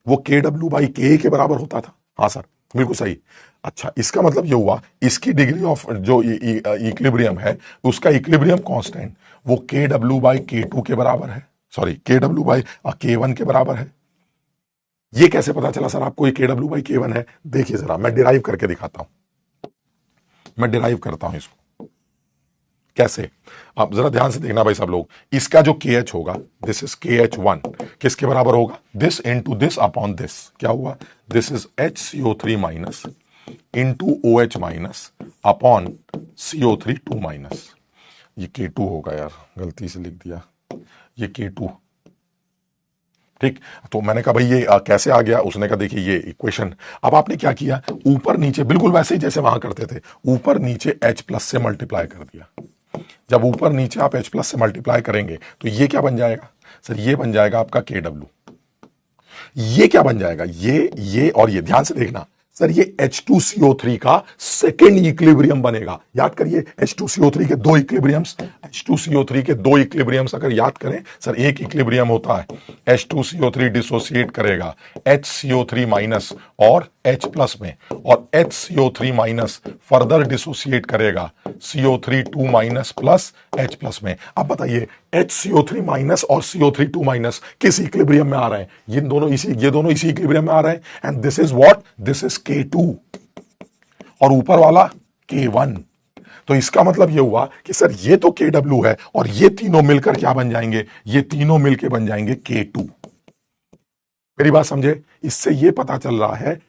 वो KW/K के बराबर होता था। हाँ सर बिल्कुल सही। अच्छा इसका मतलब ये हुआ इसकी डिग्री ऑफ जो इक्विलिब्रियम है उसका इक्विलिब्रियम कांस्टेंट वो KW/K2 के बराबर है, सॉरी KW/K1 के बराबर है। ये कैसे पता चला सर आपको ये KW/K1 है, देखिए जरा मैं डिराइव करके दिखाता हूं, मैं डिराइव करता हूं इसको कैसे। आप जरा ध्यान से देखना भाई सब लोग, इसका जो KH होगा दिस इज KH1 किसके बराबर होगा, this into this upon this, क्या हुआ, this is HCO3 minus into OH minus upon CO3 2 minus. ये K2 होगा यार, गलती से लिख दिया, ये K2, ठीक। तो मैंने कहा भाई ये कैसे आ गया, उसने कहा देखिए ये इक्वेशन। अब आपने क्या किया, ऊपर नीचे बिल्कुल वैसे ही जैसे वहां करते थे, ऊपर नीचे H+ से मल्टीप्लाई कर दिया। जब ऊपर नीचे आप H+ से मल्टीप्लाई करेंगे तो ये क्या बन जाएगा सर, ये बन जाएगा आपका KW। ये क्या बन जाएगा, ये और ये, ध्यान से देखना सर, ये H2CO3 का सेकेंड इक्विलिब्रियम बनेगा। याद करिए H2CO3 के दो इक्विलिब्रियम्स, H2CO3 के दो इक्विलिब्रियम्स अगर याद करें सर, एक इक्विलिब्रियम होता है H2CO3 डिसोसिएट करेगा HCO3 माइनस और H+ में, और HCO3 माइनस फर्दर डिसोसिएट करेगा CO3 2 माइनस प्लस H+ में। अब बताइए HCO3 माइनस और CO3 2 माइनस किस इक्विलिब्रियम में आ रहे हैं, ये दोनों इसी इक्विलिब्रियम में आ रहे हैं, and this is what, this is K2 और ऊपर वाला K1। तो इसका मतलब ये हुआ कि सर ये तो KW है और ये तीनों मिलकर क्या बन जाएंगे, ये तीनों मिलकर बन जाएंगे K2। मेरी बात समझे, इससे ये पता चल रहा है,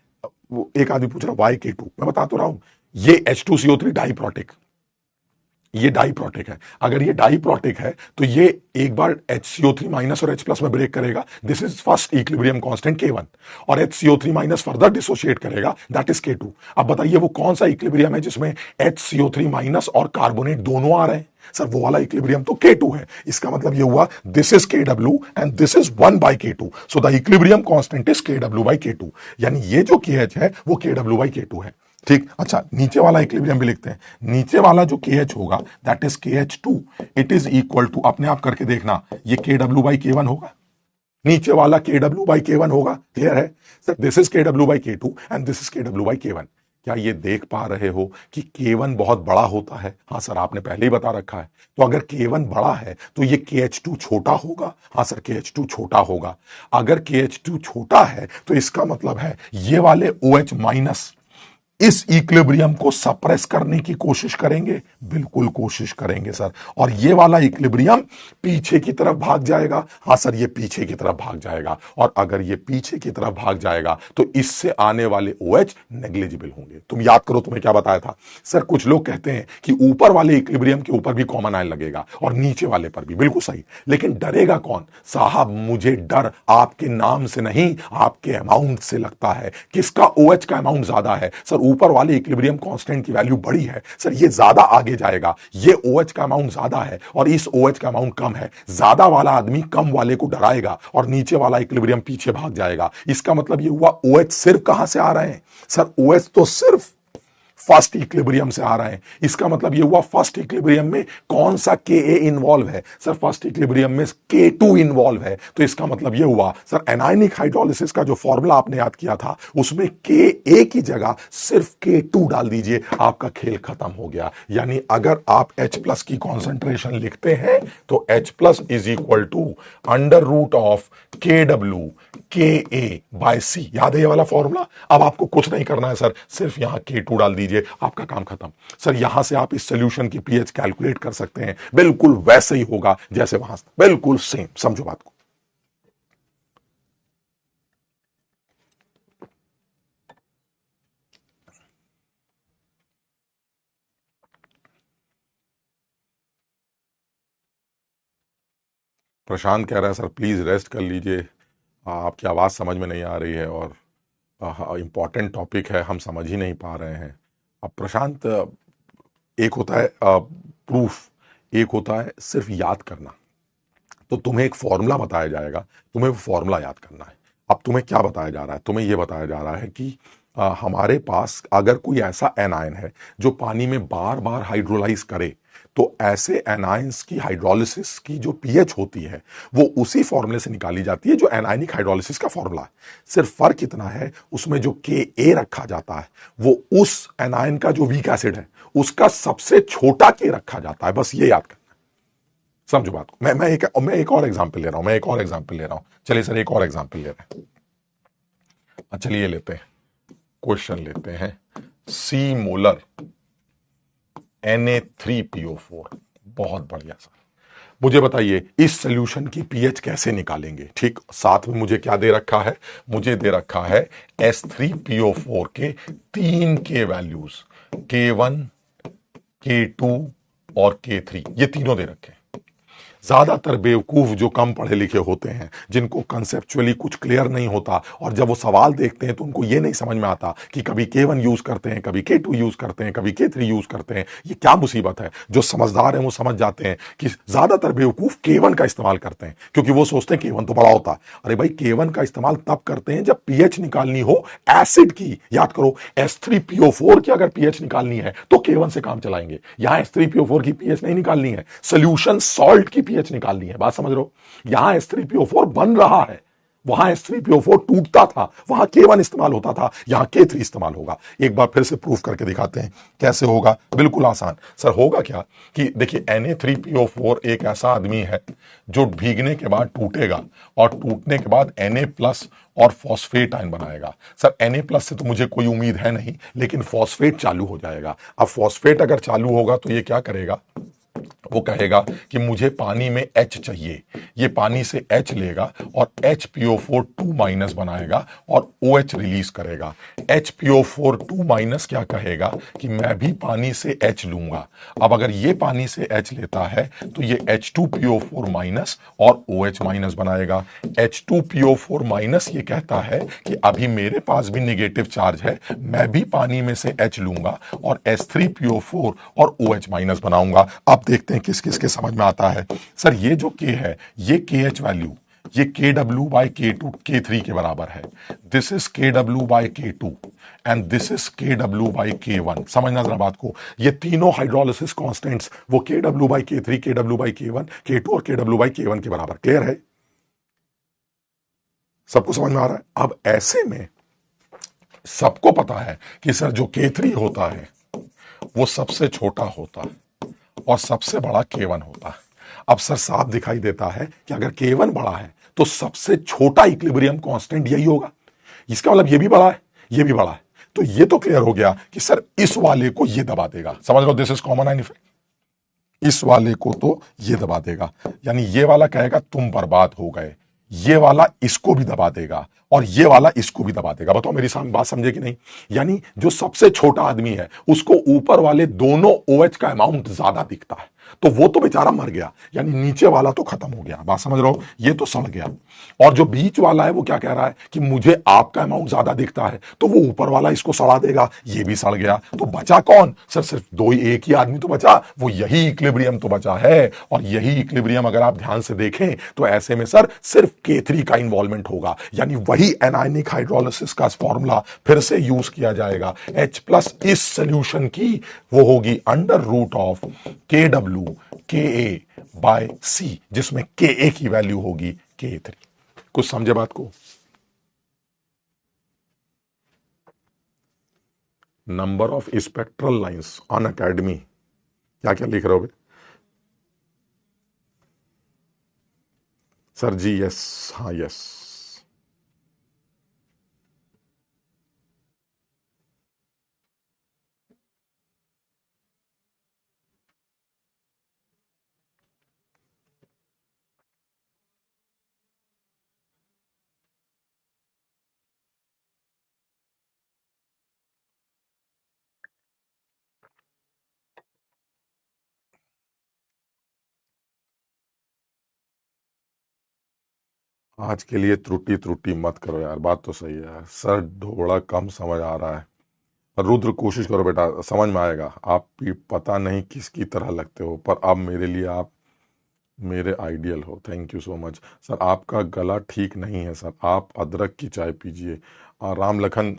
वो एक आदमी पूछ रहा वाई K2, मैं बता तो रहा हूं, ये H2CO3 डाइप्रोटिक, ये डाइप्रोटिक है। अगर ये डाइप्रोटिक है तो ये एक बार HCO3 माइनस और H+ में ब्रेक करेगा, this is first equilibrium constant K1, और HCO3 माइनस फर्दर डिसोशिएट करेगा, दैट इज K2। अब बताइए वो कौन सा इक्विलिब्रियम है जिसमें HCO3 माइनस और कार्बोनेट दोनों आ रहे हैं, सर वो वाला इक्विलिब्रियम तो K2 है। इसका मतलब ये हुआ this is KW and this is 1/K2, so the equilibrium constant is KW/K2, यानी ये जो KH है वो KW/K2 है। ठीक, अच्छा नीचे वाला इक्विलिब्रियम भी लिखते हैं। नीचे वाला जो KH होगा that is KH2, it is equal to, अपने आप करके देखना, ये KW/K1 होगा, नीचे वाला KW/K1 होगा। क्लियर है sir? This is KW/K2 and this is KW/K1। क्या ये देख पा रहे हो कि K1 बहुत बड़ा होता है? हाँ सर, आपने पहले ही बता रखा है। तो अगर K1 बड़ा है तो ये KH2 छोटा होगा। हाँ सर, KH2 छोटा होगा। अगर KH2 छोटा है तो इसका मतलब है ये वाले OH माइनस इस इक्विलिब्रियम को सप्रेस करने की कोशिश करेंगे, बिल्कुल कोशिश करेंगे सर। और ये वाला इक्विलिब्रियम पीछे की तरफ भाग जाएगा। हाँ सर, ये पीछे की तरफ भाग जाएगा। और अगर ये पीछे की तरफ भाग जाएगा तो इससे आने वाले OH नेग्लिजिबल होंगे। तुम याद करो, तुम्हें क्या बताया था सर? कुछ लोग कहते हैं कि ऊपर वाले इक्विलिब्रियम के ऊपर भी कॉमन आयन लगेगा और नीचे वाले पर भी, बिल्कुल सही। लेकिन डरेगा कौन? साहब, मुझे डर आपके नाम से नहीं, आपके अमाउंट से लगता है। किसका OH का अमाउंट ज्यादा है? सर, ऊपर वाले इक्विलिब्रियम कांस्टेंट की वैल्यू बड़ी है सर, ये ज्यादा आगे जाएगा। ये OH का अमाउंट ज्यादा है और इस OH का अमाउंट कम है। ज्यादा वाला आदमी कम वाले को डराएगा और नीचे वाला इक्विलिब्रियम पीछे भाग जाएगा। इसका मतलब ये हुआ OH सिर्फ कहां से आ रहे हैं सर? OH तो सिर्फ फर्स्ट इक्विलिब्रियम से आ रहे हैं। इसका मतलब ये हुआ फर्स्ट इक्विलिब्रियम में कौन सा Ka इन्वॉल्व है? सर, फर्स्ट इक्विलिब्रियम में K2 इन्वॉल्व है। तो इसका मतलब ये हुआ सर, एनायनिक हाइड्रोलिसिस का जो फॉर्मूला आपने याद किया था उसमें Ka की जगह सिर्फ K2 डाल दीजिए, आपका खेल खत्म हो गया। यानी अगर आप H+ की कॉन्सेंट्रेशन लिखते हैं तो H+ is equal to √of KW Ka/C। याद है ये वाला फॉर्मूला? अब आपको कुछ नहीं करना है सर, सिर्फ यहां K2 डाल दीजिए, आपका काम खत्म। सर, यहां से आप इस सॉल्यूशन की pH कैलकुलेट कर सकते हैं, बिल्कुल वैसे ही होगा जैसे वहां, बिल्कुल सेम। समझो बात को। प्रशांत कह रहा है सर प्लीज रेस्ट कर लीजिए, आपकी आवाज समझ में नहीं आ रही है और इंपॉर्टेंट टॉपिक है, हम समझ ही नहीं पा रहे हैं। अब प्रशांत, एक होता है प्रूफ, एक होता है सिर्फ याद करना। तो तुम्हें एक फॉर्मूला बताया जाएगा, तुम्हें वो फॉर्मूला याद करना है। अब तुम्हें क्या बताया जा रहा है? तुम्हें यह बताया जा रहा है कि हमारे पास अगर कोई ऐसा एनायन है जो पानी में बार बार हाइड्रोलाइज करे, तो ऐसे एनायंस की हाइड्रोलिसिस की जो pH होती है वो उसी फॉर्मूले से निकाली जाती है जो एनायनिक हाइड्रोलिसिस का फॉर्मूला है। सिर्फ फर्क इतना है, उसमें जो Ka रखा जाता है वो उस एनायन का जो वीक एसिड है उसका सबसे छोटा K रखा जाता है। बस ये याद करना। समझो बात को। मैं एक और एग्जांपल ले रहा हूं। चलिए सर, एक और एग्जांपल ले रहे हैं। चलिए लेते हैं, क्वेश्चन लेते हैं। C molar Na3PO4। बहुत बढ़िया सर, मुझे बताइए इस सॉल्यूशन की pH कैसे निकालेंगे? ठीक, साथ में मुझे क्या दे रखा है? मुझे दे रखा है S3PO4 के 3 K वैल्यूज, K1, K2 और K3, ये तीनों दे रखे हैं। ज्यादातर बेवकूफ जो कम पढ़े लिखे होते हैं, जिनको कंसेप्चुअली कुछ क्लियर नहीं होता, और जब वो सवाल देखते हैं तो उनको ये नहीं समझ में आता कि कभी K1 यूज करते हैं, कभी K2 यूज करते हैं, कभी K3 यूज करते हैं। ये क्या मुसीबत है? जो समझदार हैं वो समझ जाते हैं कि ज्यादातर बेवकूफ K1 का इस्तेमाल करते हैं, क्योंकि वो सोचते हैं K1 तो बड़ा होता है। अरे भाई, K1 का इस्तेमाल तब करते हैं जब pH निकालनी हो एसिड की। याद करो, S3PO4 की अगर pH निकालनी है तो K1 से काम चलाएंगे। यहां S3PO4 की pH नहीं निकालनी है, सोल्यूशन सॉल्ट की pH निकालनी है। बात समझ रहे हो? यहां S3PO4 बन रहा है, वहां S3PO4 टूटता था, वहां K1 इस्तेमाल होता था, यहां K3 इस्तेमाल होगा। एक बार फिर से प्रूफ करके दिखाते हैं कैसे होगा। बिल्कुल आसान सर। होगा क्या कि देखिए, Na3PO4 एक ऐसा आदमी है जो भीगने के बाद टूटेगा और टूटने के बाद Na+ और फॉस्फेट आयन बनाएगा। सर, Na+ से तो मुझे कोई उम्मीद है नहीं, लेकिन फॉस्फेट चालू हो जाएगा। अब फॉस्फेट अगर चालू होगा तो ये क्या करेगा? वो कहेगा कि मुझे पानी में H चाहिए। ये पानी से H लेगा और HPO4 2- बनाएगा और OH रिलीज करेगा। HPO4 2- क्या कहेगा कि मैं भी पानी से H लूंगा। अब अगर ये पानी से H लेता है तो ये H2PO4- और OH- बनाएगा। H2PO4- ये कहता है कि अभी मेरे पास भी नेगेटिव चार्ज है, मैं भी पानी में से H लूंगा और S3PO4 और OH- बनाऊंगा। अब देखते हैं किस किस के समझ में आता है। सर, ये जो K है, ये KH वैल्यू, ये के डब्ल्यू बाई के टू के थ्री के बराबर है, दिस इज के डब्ल्यू बाई के टू एंड दिस इज के डब्ल्यू बाई के वन। समझना जरा बात को, ये तीनों हाइड्रोलिसिस कांस्टेंट्स वो के डब्ल्यू बाई के थ्री, के डब्ल्यू बाई के वन, के टू और के डब्ल्यू बाई के वन के बराबर। क्लियर है? सबको समझ में आ रहा है? अब ऐसे में सबको पता है कि सर जो के थ्री होता है वो सबसे छोटा होता है और सबसे बड़ा के वन होता है। अब सर साफ दिखाई देता है कि अगर के वन बड़ा है तो सबसे छोटा इक्विलिब्रियम कांस्टेंट यही होगा। इसका मतलब ये भी बड़ा है, ये भी बड़ा है। तो ये तो क्लियर हो गया कि सर इस वाले को ये दबा देगा। समझ लो, this is common ion effect. इस वाले को तो ये दबा देगा, यानी ये वाला कहेगा तुम बर्बाद हो गए, ये वाला इसको भी दबा देगा और ये वाला इसको भी दबा देगा। बताओ मेरी बात समझे कि नहीं? यानी जो सबसे छोटा आदमी है उसको ऊपर वाले दोनों OH का अमाउंट ज्यादा दिखता है, तो वो तो बेचारा मर गया, यानी नीचे वाला तो खत्म हो गया। बात समझ रहे हो? ये तो सड़ गया। और जो बीच वाला है वो क्या कह रहा है कि मुझे आपका अमाउंट ज्यादा दिखता है, तो वो ऊपर वाला इसको सड़ा देगा, ये भी सड़ गया। तो बचा कौन? सर सिर्फ दो ही, एक ही आदमी तो बचा, वो यही इक्विलिब्रियम तो बचा है। और यही इक्विलिब्रियम अगर आप ध्यान से देखें तो ऐसे में सर सिर्फ K3 का इन्वॉल्वमेंट होगा, यानी वही एनायनिक हाइड्रोलिसिस का फॉर्मूला फिर से यूज किया जाएगा। H प्लस इस सोल्यूशन की वो होगी under root of KW KA by C, जिसमें KA की वैल्यू होगी K3। कुछ समझे बात को? Number of spectral lines on academy, क्या क्या लिख रहे हो? सर जी यस, हाँ यस। आज के लिए त्रुटि त्रुटि मत करो यार, बात तो सही है। सर थोड़ा कम समझ आ रहा है। रुद्र कोशिश करो बेटा, समझ में आएगा। आप भी पता नहीं किसकी तरह लगते हो, पर अब मेरे लिए आप मेरे आइडियल हो। Thank you so much sir. आपका गला ठीक नहीं है सर, आप अदरक की चाय पीजिए। राम लखन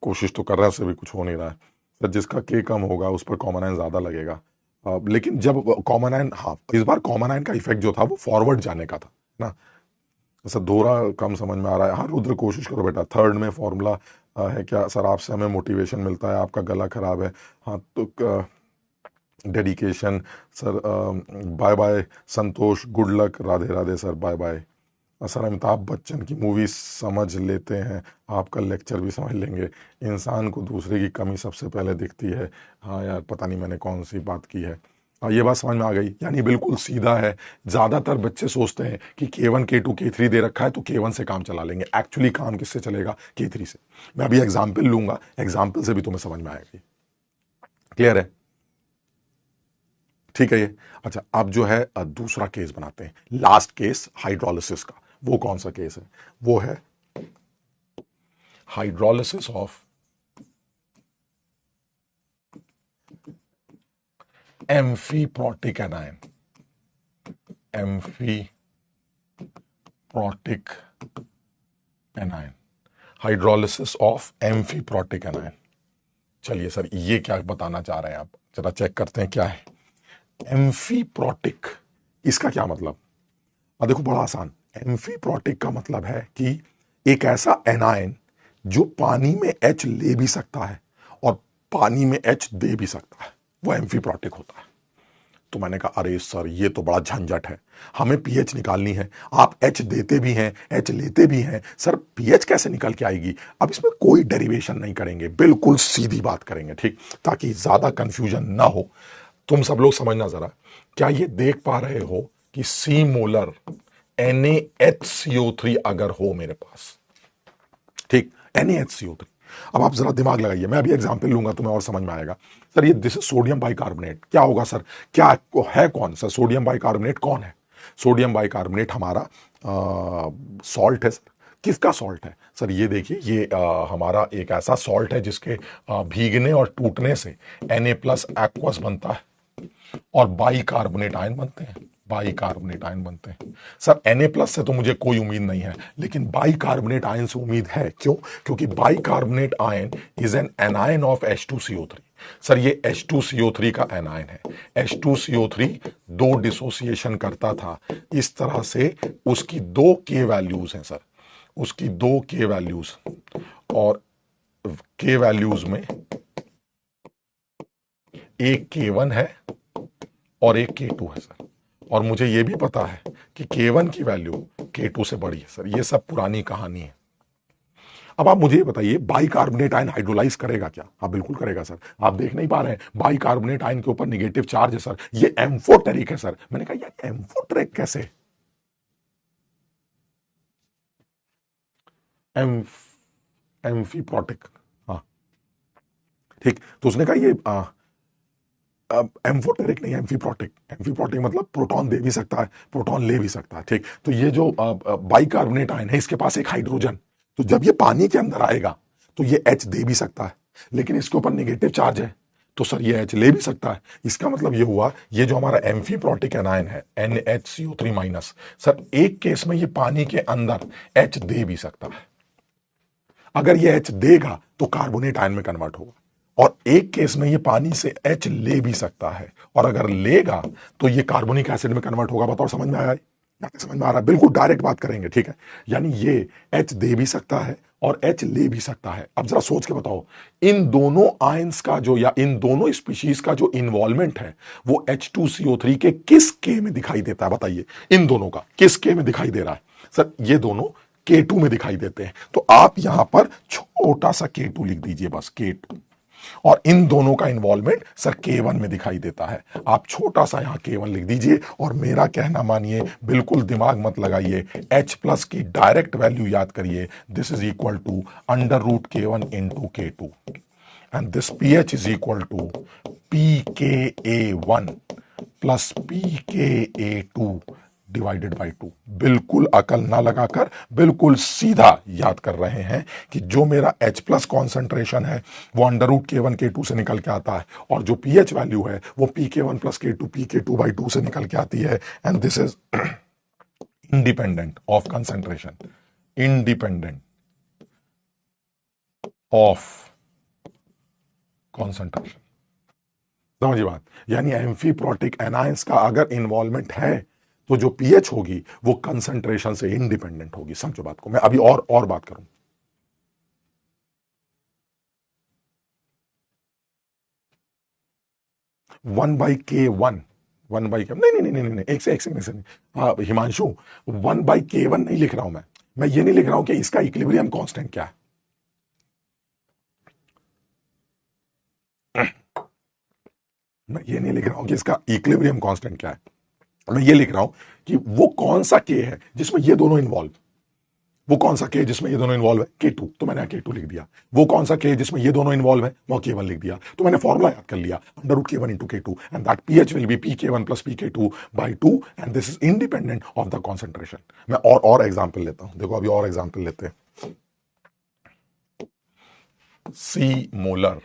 कोशिश तो कर रहा है, उससे भी कुछ हो नहीं रहा है सर। जिसका के कम होगा उस पर कॉमन आयन ज़्यादा लगेगा। लेकिन जब कॉमन आयन, हाँ इस बार कॉमन आयन का इफेक्ट जो था वो फॉरवर्ड जाने का था ना। सर दोहरा कम समझ में आ रहा है। हाँ रुद्र कोशिश करो बेटा। थर्ड में फॉर्मूला है क्या सर? आपसे हमें मोटिवेशन मिलता है, आपका गला खराब है। हाँ तो dedication sir. Bye bye Santosh, good luck, Radhe Radhe sir, bye bye. Sir Amitabh Bachchan की मूवी समझ लेते हैं, आपका लेक्चर भी समझ लेंगे। इंसान को दूसरे की कमी सबसे पहले दिखती है। हाँ यार पता नहीं मैंने कौन सी बात की है। ये बात समझ में आ गई, यानी बिल्कुल सीधा है। ज़्यादातर बच्चे सोचते हैं कि K1 K2 K3 दे रखा है तो K1 से काम चला लेंगे। एक्चुअली काम किससे चलेगा? K3 से। मैं अभी एग्जाम्पल लूंगा, एग्जाम्पल से भी तुम्हें समझ में आएगी। क्लियर है? ठीक है ये। अच्छा अब जो है दूसरा केस बनाते हैं, लास्ट केस हाइड्रोलिसिस का। वो कौन सा केस है? वो है hydrolysis of amphiprotic anion. Amphiprotic anion, hydrolysis of amphiprotic anion. चलिए सर ये क्या बताना चाह रहे हैं आप, जरा चेक करते हैं क्या है एम्फीप्रोटिक। इसका क्या मतलब? देखो बड़ा आसान। एम्फीप्रोटिक का मतलब है कि एक ऐसा एनायन जो पानी में H ले भी सकता है और पानी में H दे भी सकता है, वो एम्फीप्रोटिक होता है। तो मैंने कहा अरे सर ये तो बड़ा झंझट है, हमें pH निकालनी है। आप H देते भी हैं, H लेते भी हैं, सर pH कैसे निकल के आएगी? अब इसमें कोई डेरिवेशन नहीं करेंगे, बिल्कुल सीधी बात करेंगे, ठीक, ताकि ज्यादा कंफ्यूजन ना हो। तुम सब लोग समझना जरा, क्या ये देख पा रहे हो कि C मोलर NaHCO3 अगर हो मेरे पास, ठीक, NaHCO3। अब आप जरा दिमाग लगाइए, मैं अभी एग्जांपल लूंगा तुम्हें और समझ में आएगा। सर ये दिस सोडियम बाइकार्बोनेट, क्या होगा सर? क्या है कौन सर? सोडियम बाइकार्बोनेट कौन है? सोडियम बाइकार्बोनेट हमारा सॉल्ट है सर। किसका सॉल्ट है सर? ये देखिए, ये हमारा एक ऐसा सॉल्ट है जिसके भीगने और टूटने से Na+ एक्वस बनता है और बाइकार्बोनेट आयन बनते हैं। बाइकार्बोनेट आयन बनते हैं। सर Na+ से तो मुझे कोई उम्मीद नहीं है, लेकिन बाइकार्बोनेट आयन से उम्मीद है। क्यों? क्योंकि bicarbonate ion is an anion of H2CO3। Sir ये H2CO3 का एनायन है। H2CO3 दो डिसोसिएशन करता था इस तरह से, उसकी 2 K वैल्यूज हैं सर, उसकी 2 K वैल्यूज, और K वैल्यूज में एक K1 है और एक K2 है सर। और मुझे यह भी पता है कि K1 की वैल्यू K2 से बड़ी है सर। ये सब पुरानी कहानी है। अब आप मुझे बताइए, बाइकार्बोनेट आयन हाइड्रोलाइज करेगा क्या? हाँ बिल्कुल करेगा सर। आप देख नहीं पा रहे हैं, बाइकार्बोनेट आयन के ऊपर नेगेटिव चार्ज है सर। ये एम्फोटेरिक है सर। मैंने कहा यार एम्फोटेरिक कैसे? एम्फीप्रोटिक, हाँ ठीक। तो उसने कहा ये एम्फोटेरिक नहीं, एम्फीप्रोटिक। एम्फीप्रोटिक मतलब प्रोटॉन दे भी सकता है, प्रोटॉन ले भी सकता है, ठीक। तो ये जो बाइकार्बोनेट आयन है, इसके पास एक हाइड्रोजन, तो जब ये पानी के अंदर आएगा तो ये H दे भी सकता है, लेकिन इसके ऊपर नेगेटिव चार्ज है, तो सर ये H ले भी सकता है। इसका मतलब ये हुआ, ये जो हमारा एम्फीप्रोटिक एनायन है NHCO3-, सर एक केस में ये पानी के अंदर H दे भी सकता है। अगर ये H देगा तो कार्बोनेट आयन में कन्वर्ट होगा, और एक केस में ये पानी से H ले भी सकता है, और अगर लेगा तो ये कार्बोनिक एसिड में कन्वर्ट होगा। बताओ समझ में आया? समझ में आ रहा है? बिल्कुल डायरेक्ट बात करेंगे, ठीक है। यानी ये H दे भी सकता है और H ले भी सकता है। अब जरा सोच के बताओ, इन दोनों आयंस का जो, या इन दोनों स्पीशीज का जो इन्वॉल्वमेंट है, वो H2CO3 के किस K में दिखाई देता है? बताइए, इन दोनों का किस K में दिखाई दे रहा है? सर ये दोनों K2 में दिखाई देते हैं। तो आप यहां पर छोटा सा K2 लिख दीजिए, बस K2। और इन दोनों का इन्वॉल्वमेंट सर K1 में दिखाई देता है। आप छोटा सा यहां K1 लिख दीजिए, और मेरा कहना मानिए, बिल्कुल दिमाग मत लगाइए, H+ की डायरेक्ट वैल्यू याद करिए। This is equal to √K1 into K2, and this pH is equal to pKa1 plus pKa2 divided by 2। बिल्कुल अकल ना लगाकर बिल्कुल सीधा याद कर रहे हैं कि जो मेरा H+ कॉन्सेंट्रेशन है वो √K1 K2 से निकल के आता है, और जो pH वैल्यू है वो pK1 प्लस K2 pK2/2 से निकल के आती है। And this is independent of concentration, independent of concentration. समझिए बात? यानी एम्फीप्रोटिक एनायंस का अगर इन्वॉल्वमेंट है तो जो pH होगी वो कंसंट्रेशन से इंडिपेंडेंट होगी। समझो बात को। मैं अभी और बात करूं। वन बाई के नहीं, एक से हाँ हिमांशु, 1/K1 नहीं लिख रहा हूं मैं ये नहीं लिख रहा हूं कि इसका इक्विलिब्रियम कांस्टेंट क्या है। मैं ये नहीं लिख रहा हूं कि इसका इक्विलिब्रियम कांस्टेंट क्या है। मैं ये लिख रहा हूं कि वो कौन सा K है जिसमें ये दोनों इन्वॉल्व, वो कौन सा K जिसमें ये दोनों इन्वॉल्व है? K2, तो मैंने K2 लिख दिया। वो कौन सा K जिसमें ये दोनों इन्वॉल्व है? वो K1 लिख दिया। तो मैंने फॉर्मूला याद कर लिया, √K1 into K2, and that pH will be pK1 plus pK2/2, and this is independent of the concentration. मैं और एग्जाम्पल लेता हूं। देखो अभी और एग्जाम्पल लेते हैं। C मोलर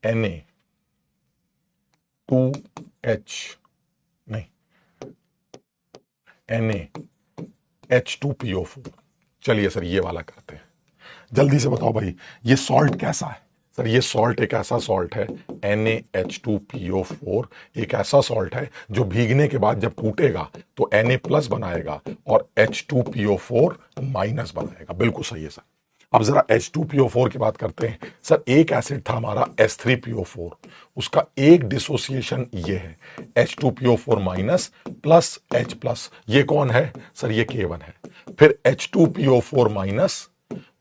Na2H नहीं NaH2PO4। चलिए सर ये वाला करते हैं। जल्दी से बताओ भाई, ये सॉल्ट कैसा है? सर ये सॉल्ट एक ऐसा सॉल्ट है, NaH2PO4 एक ऐसा सॉल्ट है जो भीगने के बाद जब टूटेगा तो Na+ बनाएगा और H2PO4- बनाएगा। बिल्कुल सही है सर। अब जरा H2PO4 की बात करते हैं। सर एक एसिड था हमारा S3PO4, उसका एक डिसोसिएशन ये है, H2PO4- प्लस H+। ये कौन है? सर ये K1 है। फिर H2PO4-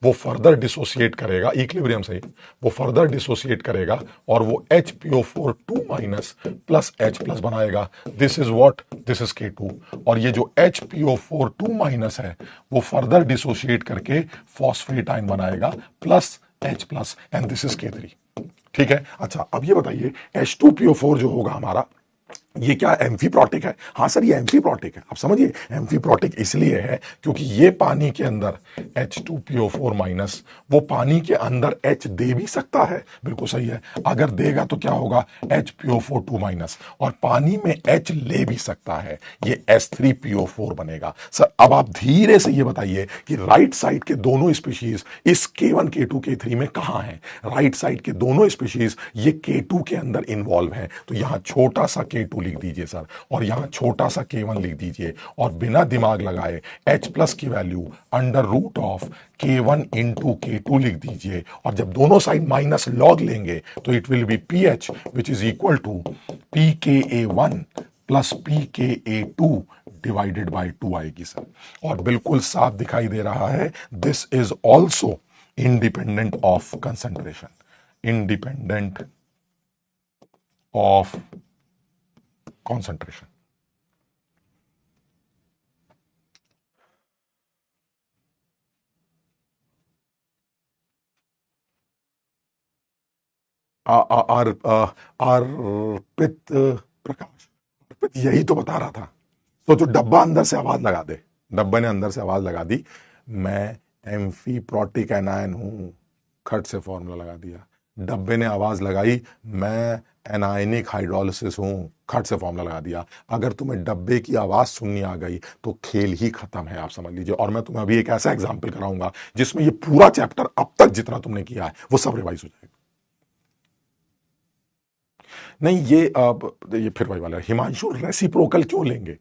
वो फर्दर डिसोसिएट करेगा इक्विलिब्रियम से, वो फर्दर डिसोसिएट करेगा और वो HPO4 2- प्लस H+ बनाएगा। This is what? This is K2। और ये जो HPO4 2- है वो फर्दर डिसोसिएट करके फॉस्फेट आयन बनाएगा plus H+, and this is K3। ठीक है। अच्छा अब ये बताइए, H2PO4 जो होगा हमारा, ये क्या एम्फीप्रोटिक है? हाँ सर, ये एम्फीप्रोटिक है। आप समझिए, एम्फीप्रोटिक इसलिए है क्योंकि ये पानी के अंदर H2PO4 माइनस, वो पानी के अंदर H दे भी सकता है, बिल्कुल सही है। अगर देगा तो क्या होगा? HPO4 माइनस, और पानी में H ले भी सकता है, ये S3PO4 बनेगा। सर अब आप धीरे से ये बताइए कि राइट साइड के दोनों स्पीशीज इस K1 K2 K3 में कहां हैं? राइट साइड के दोनों स्पीशीज ये K2 के अंदर इन्वॉल्व है, तो यहां छोटा सा K2 लिख दीजिए सर, और यहां छोटा सा K1 लिख दीजिए, और बिना दिमाग लगाए H प्लस की value under root of K1 into K2 लिख दीजिए, और जब दोनों साइड माइनस लॉग लेंगे तो it will be PH which is equal to PKA1 plus PKA2 divided by 2 आएगी सर। और बिल्कुल साफ दिखाई दे रहा है, this is also independent of concentration, independent of concentration। अर्पित प्रकाश, अर्पित यही तो बता रहा था। तो जो डब्बा अंदर से आवाज लगा दे, डब्बे ने अंदर से आवाज लगा दी, मैं एम्फीप्रोटिक एनायन हूं, खट से फॉर्मूला लगा दिया। डब्बे ने आवाज लगाई, मैं एनायनिक हाइड्रोलिसिस हूं, खट से फॉर्मूला लगा दिया। अगर तुम्हें डब्बे की आवाज सुननी आ गई तो खेल ही खत्म है, आप समझ लीजिए। और मैं तुम्हें अभी एक ऐसा एग्जाम्पल कराऊंगा जिसमें ये पूरा चैप्टर अब तक जितना तुमने किया है वो सब रिवाइज हो जाएगा। नहीं, ये फिर वही वाला है, हिमांशु रेसिप्रोकल क्यों लेंगे?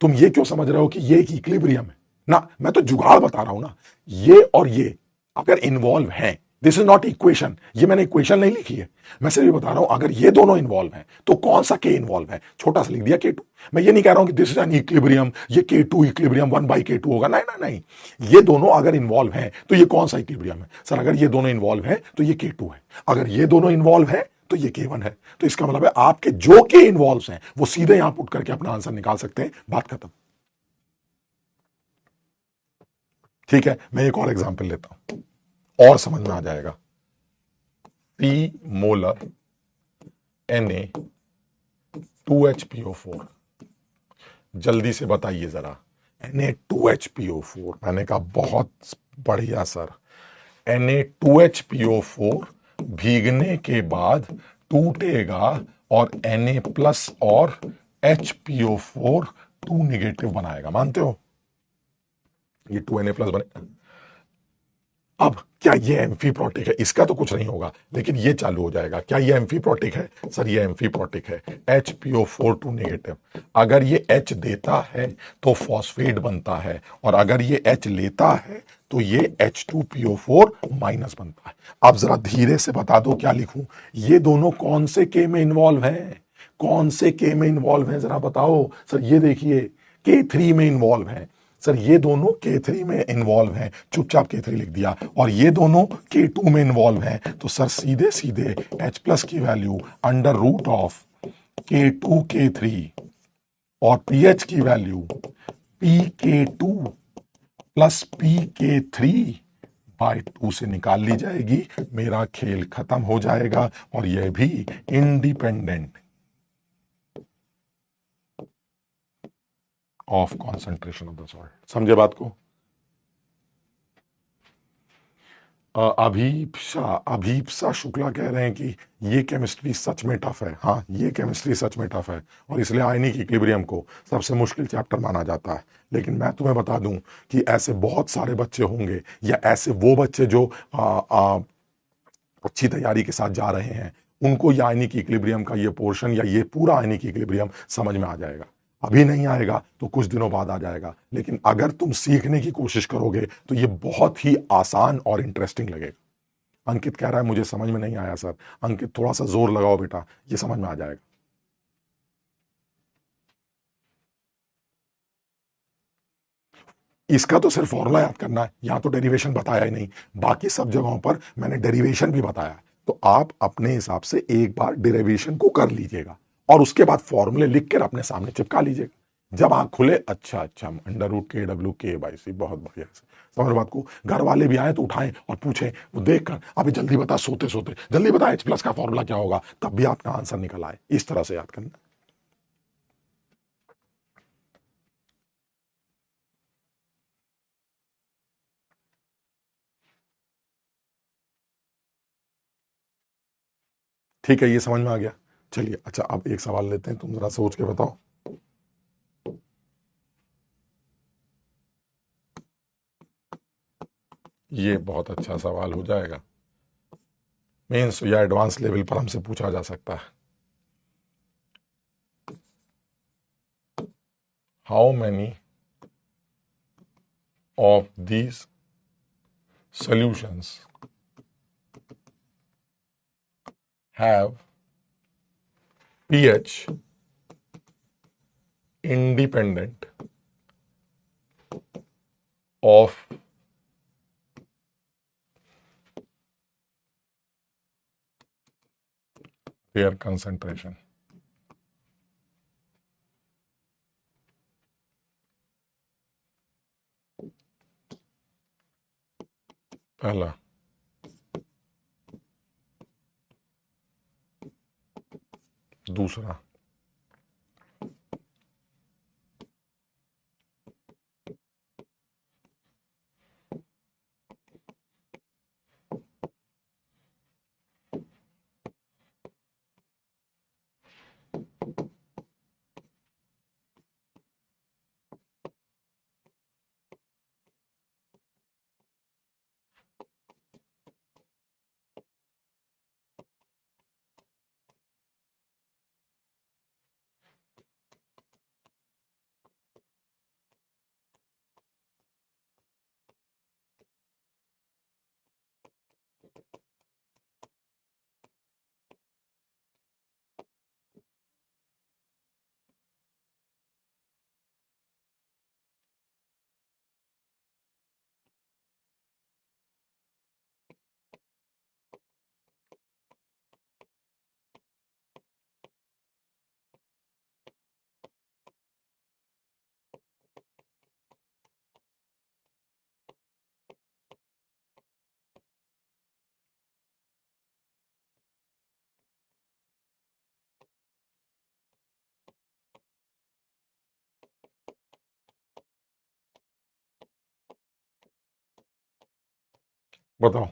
तुम ये क्यों समझ रहे हो कि ये एक इक्विलिब्रियम है ना? मैं तो जुगाड़ बता रहा हूं ना। ये और ये अगर इन्वॉल्व हैं, दिस इज नॉट इक्वेशन, ये मैंने इक्वेशन नहीं लिखी है, मैं सिर्फ ये बता रहा हूं अगर ये दोनों इन्वॉल्व हैं तो कौन सा के इन्वॉल्व है? छोटा सा लिख दिया K2। मैं ये नहीं कह रहा हूं कि दिस इज एन इक्विलिब्रियम, ये K2 इक्विलिब्रियम 1/K2 होगा, नहीं नहीं नहीं। ये दोनों अगर इन्वॉल्व हैं तो ये कौन सा इक्विलिब्रियम है? सर अगर ये दोनों इन्वॉल्व है तो ये K2 है, अगर ये दोनों इन्वॉल्व है तो ये K1 है। तो इसका मतलब है आपके जो के इन्वॉल्व हैं वो सीधे यहां पुट करके अपना आंसर निकाल सकते हैं, बात खत्म। ठीक है, मैं एक और एग्जांपल लेता हूं और समझ में आ जाएगा। 3 मोलर Na2HPO4, जल्दी से बताइए जरा। Na2HPO4, मैंने कहा बहुत बढ़िया सर। Na2HPO4 भीगने के बाद टूटेगा और Na प्लस और HPO4 2 निगेटिव बनाएगा, मानते हो? ये 2Na प्लस बनेगा। अब क्या ये एम्फीप्रोटिक है? इसका तो कुछ नहीं होगा, लेकिन ये चालू हो जाएगा। क्या ये एम्फीप्रोटिक है? सर ये एम्फीप्रोटिक है, HPO4 2 नेगेटिव। अगर ये H देता है तो फॉस्फेट बनता है, और अगर ये H लेता है तो ये H2PO4 माइनस बनता है। अब जरा धीरे से बता दो क्या लिखूं? ये दोनों कौन से के में इन्वॉल्व हैं? कौन से के में इन्वॉल्व हैं जरा बताओ। सर ये देखिए K3 में इन्वॉल्व है। सर ये दोनों K3 में इन्वॉल्व हैं, चुपचाप K3 लिख दिया। और ये दोनों K2 में इन्वॉल्व हैं, तो सर सीधे सीधे H प्लस की value under root of K2 K3 और PH की value PK2 plus PK3 bye 2 से निकाल ली जाएगी। मेरा खेल खत्म हो जाएगा, और यह भी independent of concentration of the salt. समझे बात को? अभीप्सा शुक्ला कह रहे हैं कि ये केमिस्ट्री सच में टफ है। हाँ, ये केमिस्ट्री सच में टफ है, और इसलिए आयनिक इक्विलिब्रियम को सबसे मुश्किल चैप्टर माना जाता है। लेकिन मैं तुम्हें बता दूं कि ऐसे बहुत सारे बच्चे होंगे, या ऐसे वो बच्चे जो अच्छी तैयारी के साथ जा रहे हैं, उनको ये आयनिक इक्विलिब्रियम का ये पोर्शन या ये पूरा आयनिक इक्विलिब्रियम समझ में आ जाएगा। अभी नहीं आएगा तो कुछ दिनों बाद आ जाएगा, लेकिन अगर तुम सीखने की कोशिश करोगे तो ये बहुत ही आसान और इंटरेस्टिंग लगेगा। अंकित कह रहा है मुझे समझ में नहीं आया सर। अंकित थोड़ा सा जोर लगाओ बेटा, ये समझ में आ जाएगा। इसका तो सिर्फ फॉर्मूला याद करना है, यहां तो डेरिवेशन बताया ही नहीं। बाकी सब जगहों पर मैंने डेरिवेशन भी बताया, तो आप अपने हिसाब से एक बार डेरिवेशन को कर लीजिएगा, और उसके बाद फॉर्मूले लिख कर अपने सामने चिपका लीजिएगा। जब आंख खुले, अच्छा अच्छा अंडर रूट KW/K/C, बहुत बढ़िया से समझ बात को। घर वाले भी आए तो उठाएं और पूछें, वो देख कर अभी जल्दी बता, सोते सोते जल्दी बता H प्लस का फॉर्मूला क्या होगा, तब भी आपका आंसर निकल आए। इस तरह से याद करना। ठीक है, ये समझ में आ गया। चलिए अच्छा, अब एक सवाल लेते हैं, तुम जरा सोच के बताओ। ये बहुत अच्छा सवाल हो जाएगा, मेंस या एडवांस लेवल पर हमसे पूछा जा सकता है। How many of these solutions have pH independent of their concentration? पहला, दूसरा, बताओ।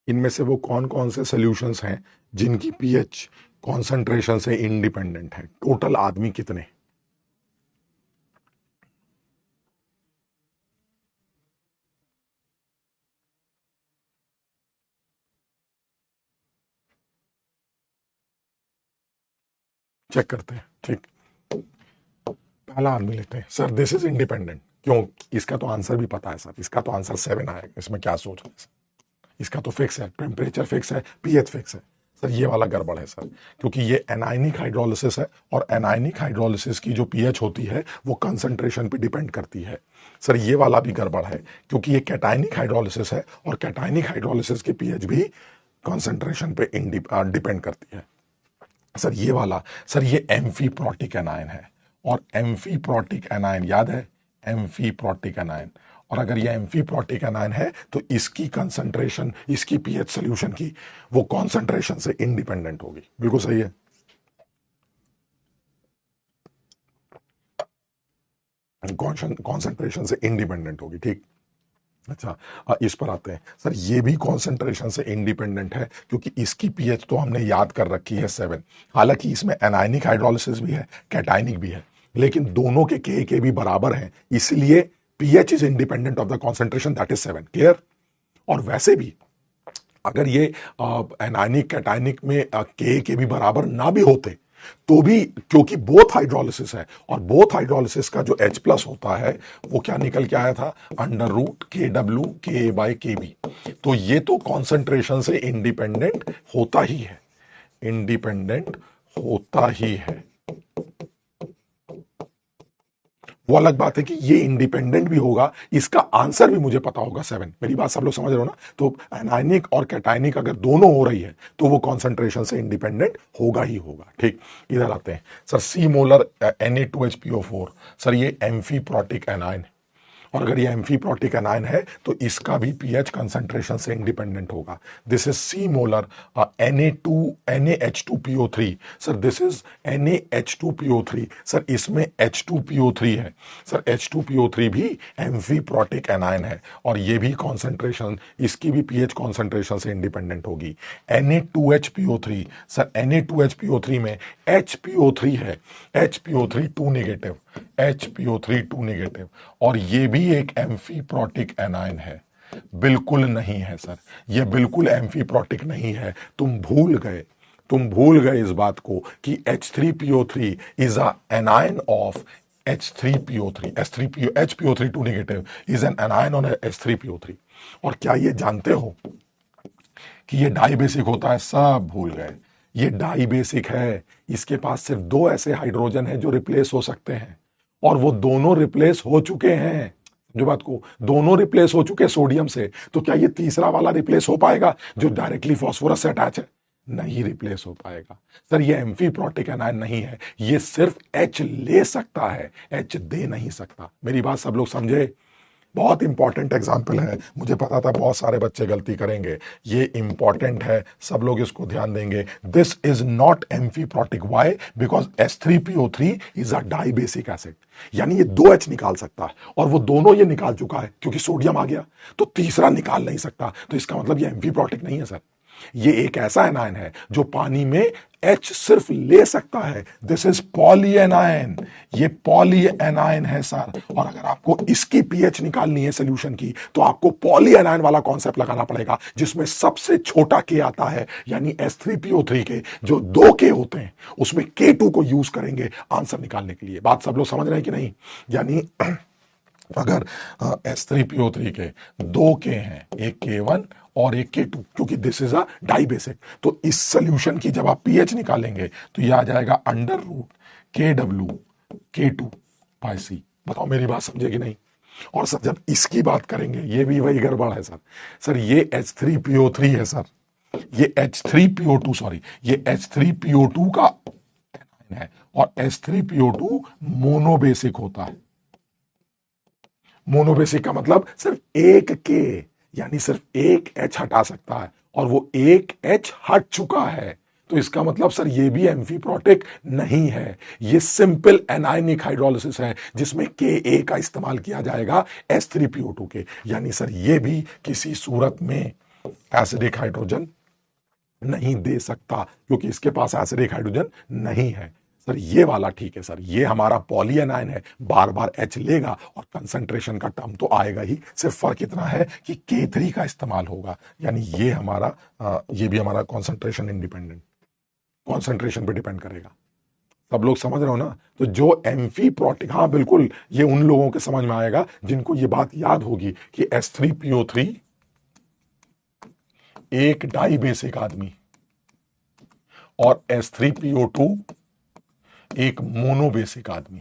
इनमें से वो कौन कौन से सॉल्यूशंस हैं जिनकी पीएच कॉन्सेंट्रेशन से इंडिपेंडेंट है? टोटल आदमी कितने? चेक करते हैं। ठीक, पहला आदमी लेते हैं। सर दिस इज इंडिपेंडेंट क्यों? इसका तो आंसर भी पता है सर, इसका तो आंसर 7 आएगा, इसमें क्या सोच रहे हैं सर? इसका तो फिक्स है, टेम्परेचर फिक्स है, पीएच फिक्स है। सर ये वाला गड़बड़ है सर, क्योंकि ये एनायनिक हाइड्रोलिसिस है, और एनायनिक हाइड्रोलिसिस की जो पीएच होती है वो कंसंट्रेशन पे डिपेंड करती है। सर ये वाला भी गड़बड़ है, क्योंकि ये कैटायनिक हाइड्रोलिसिस है, और कैटायनिक हाइड्रोलिसिस की पीएच भी कंसंट्रेशन पे डिपेंड करती है। सर ये वाला, सर ये एम्फीप्रोटिक एनायन है, और एम्फीप्रोटिक एनायन याद है, एम्फीप्रोटिक एनायन। और अगर ये एम्फीप्रोटिक एनायन है तो इसकी कंसंट्रेशन, इसकी पीएच सॉल्यूशन की, वो कॉन्सेंट्रेशन से इंडिपेंडेंट होगी। बिल्कुल सही है, कॉन्सेंट्रेशन से इंडिपेंडेंट होगी। ठीक, अच्छा इस पर आते हैं। सर ये भी कॉन्सेंट्रेशन से इंडिपेंडेंट है, क्योंकि इसकी पीएच तो हमने याद कर रखी है 7। हालांकि इसमें एनायनिक हाइड्रोलिसिस भी है, कैटायनिक भी है, लेकिन दोनों के भी बराबर हैं, इसलिए pH is independent of the concentration, that is 7। Clear? और वैसे भी अगर ये एनायनिक कैटायनिक में के भी बराबर ना भी होते तो भी, क्योंकि बोथ हाइड्रोलिसिस है, और बोथ हाइड्रोलिसिस का जो H प्लस होता है वो क्या निकल के आया था, √KW/Ka/Kb। तो ये तो कॉन्सेंट्रेशन से इंडिपेंडेंट होता ही है, इंडिपेंडेंट होता ही है। वो अलग बात है कि ये इंडिपेंडेंट भी होगा, इसका आंसर भी मुझे पता होगा 7। मेरी बात सब लोग समझ रहे हो ना? तो एनायनिक और कैटायनिक अगर दोनों हो रही है तो वो कॉन्सेंट्रेशन से इंडिपेंडेंट होगा ही होगा। ठीक, इधर आते हैं sir. C molar Na2HPO4, sir ये एम्फीप्रोटिक एनायन है, और अगर ये एम्फीप्रोटिक एनायन है तो इसका भी पीएच कंसंट्रेशन से इंडिपेंडेंट होगा। This is C molar Na2NaH2PO3, sir this is NaH2PO3, sir इसमें H2PO3 है, सर H2PO3 भी एम्फीप्रोटिक एनायन है, और ये भी कॉन्सेंट्रेशन, इसकी भी पीएच कॉन्सेंट्रेशन से इंडिपेंडेंट होगी। Na2HPO3, सर Na2HPO3 में HPO3 है, HPO3 2 नेगेटिव, HPO3 2 नेगेटिव, और ये भी एक एम्फीप्रोटिक एनायन है। बिल्कुल नहीं है सर, ये बिल्कुल एम्फीप्रोटिक नहीं है। तुम भूल गए इस बात को कि H3PO3 is a anion of H3PO3, HPO3 2 negative is an anion on H3PO3। और क्या ये जानते हो कि ये डाई बेसिक होता है? सब भूल गए, ये डाई बेसिक है। इसके पास सिर्फ 2 ऐसे हाइड्रोजन है जो रिप्लेस हो सकते हैं, और वो दोनों रिप्लेस हो चुके हैं। जो बात को, दोनों रिप्लेस हो चुके सोडियम से, तो क्या ये तीसरा वाला रिप्लेस हो पाएगा जो डायरेक्टली फास्फोरस से अटैच है? नहीं रिप्लेस हो पाएगा सर। ये एम्फीप्रोटिक एनायन नहीं है, ये सिर्फ H ले सकता है, H दे नहीं सकता। मेरी बात सब लोग समझे? बहुत इंपॉर्टेंट एग्जाम्पल है, मुझे पता था बहुत सारे बच्चे गलती करेंगे, ये इंपॉर्टेंट है, सब लोग इसको ध्यान देंगे। This is not amphiprotic, why? Because H3PO3 is a dibasic acid, यानी ये 2H निकाल सकता है, और वो दोनों ये निकाल चुका है क्योंकि सोडियम आ गया, तो तीसरा निकाल नहीं सकता, तो इसका मतलब ये एम्फीप्रोटिक नहीं है सर। ये एक ऐसा एनायन है जो पानी में H सिर्फ ले सकता है। दिस इज पॉली एनायन, ये पॉली एनायन है सर। और अगर आपको इसकी पीएच निकालनी है सोल्यूशन की, तो आपको पॉली एनायन वाला कॉन्सेप्ट लगाना पड़ेगा, जिसमें सबसे छोटा के आता है, यानी H3PO3 के जो 2 के होते हैं, उसमें K2 को यूज करेंगे आंसर निकालने के लिए। बात सब लोग समझ रहे हैं कि नहीं? यानी अगर H3PO3 के 2 के हैं, एक K1 और एक K2, क्योंकि this is a dibasic, तो इस सोल्यूशन की जब आप पीएच निकालेंगे तो ये आ जाएगा अंडर रूट KW K2/C। बताओ मेरी बात समझे कि नहीं? और सर जब इसकी बात करेंगे, ये भी वही गड़बड़ है सर। सर ये H3PO3 है सर, ये H3PO2, सॉरी, ये H3PO2 का है, और H3PO2 मोनोबेसिक होता है। मोनोबेसिक का मतलब सिर्फ एक के, यानी सिर्फ एक H हटा सकता है, और वो एक H हट चुका है, तो इसका मतलब सर ये भी एम्फीप्रोटिक नहीं है। ये सिंपल एनायनिक हाइड्रोलिसिस है, जिसमें Ka का इस्तेमाल किया जाएगा H3PO2 के, यानी सर ये भी किसी सूरत में एसिडिक हाइड्रोजन नहीं दे सकता, क्योंकि इसके पास एसिडिक हाइड्रोजन नहीं है। सर ये वाला ठीक है सर, ये हमारा पॉली एनायन है, बार बार H लेगा और कंसंट्रेशन का टर्म तो आएगा ही, सिर्फ फर्क इतना है कि K3 का इस्तेमाल होगा, यानी ये हमारा ये भी हमारा कॉन्सेंट्रेशन इंडिपेंडेंट, कॉन्सेंट्रेशन पे डिपेंड करेगा। सब लोग समझ रहे हो ना? तो जो एम्फीप्रोटिक, हाँ बिल्कुल, ये उन लोगों के समझ में आएगा जिनको ये बात याद होगी कि H3PO3 एक डाई बेसिक आदमी और H3PO2 एक मोनोबेसिक आदमी।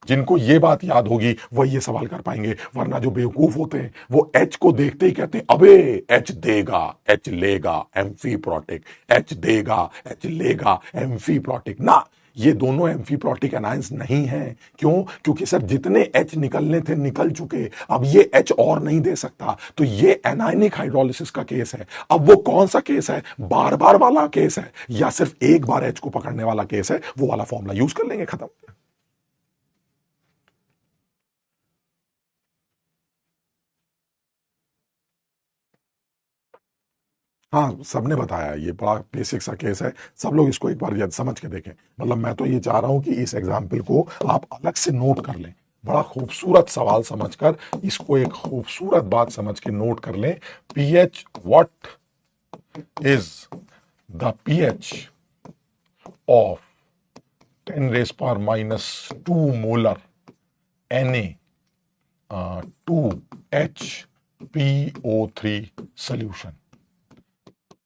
जिनको ये बात याद होगी वही ये सवाल कर पाएंगे, वरना जो बेवकूफ होते हैं वो H को देखते ही कहते हैं अबे H देगा, H लेगा, एम्फीप्रोटिक, H देगा, H लेगा, एम्फीप्रोटिक। ना, ये दोनों एम्फीप्रोटिक एनायंस नहीं हैं। क्यों? क्योंकि सर जितने H निकलने थे निकल चुके, अब ये H और नहीं दे सकता, तो ये एनायनिक हाइड्रोलिसिस का केस है। अब वो कौन सा केस है? बार बार वाला केस है, या सिर्फ एक बार H को पकड़ने वाला केस है? वो वाला फॉर्मूला यूज कर लेंगे, खत्म। हाँ, सबने बताया, ये बड़ा बेसिक सा केस है, सब लोग इसको एक बार याद समझ के देखें। मतलब मैं तो ये चाह रहा हूं कि इस एग्जाम्पल को आप अलग से नोट कर लें, बड़ा खूबसूरत सवाल समझकर इसको एक खूबसूरत बात समझ के नोट कर लें। PH, what is the pH of 10⁻⁻² molar Na2HPO3 solution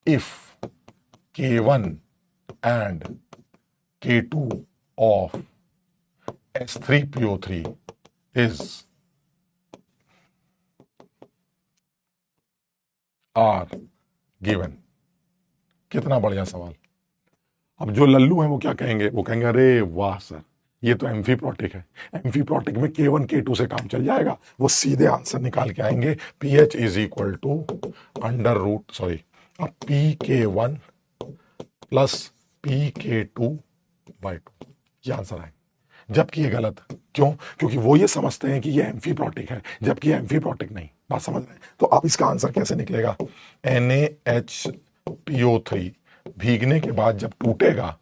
if K1 and K2 of H3PO3 is are given. कितना बढ़िया सवाल। अब जो लल्लू हैं वो क्या कहेंगे, वो कहेंगे अरे वाह सर ये तो एम्फीप्रोटिक है, एम्फीप्रोटिक में K1 K2 से काम चल जाएगा। वो सीधे आंसर निकाल के आएंगे pH is equal to under root sorry PK1 plus PK2/2, ये आंसर आएगा। जबकि ये गलत, क्यों? क्योंकि वो ये समझते हैं कि ये एम्फीप्रोटिक है, जबकि ये एम्फीप्रोटिक नहीं। बात समझ रहे हैं? तो अब इसका आंसर कैसे निकलेगा? NaHPO3 भीगने के बाद जब टूटेगा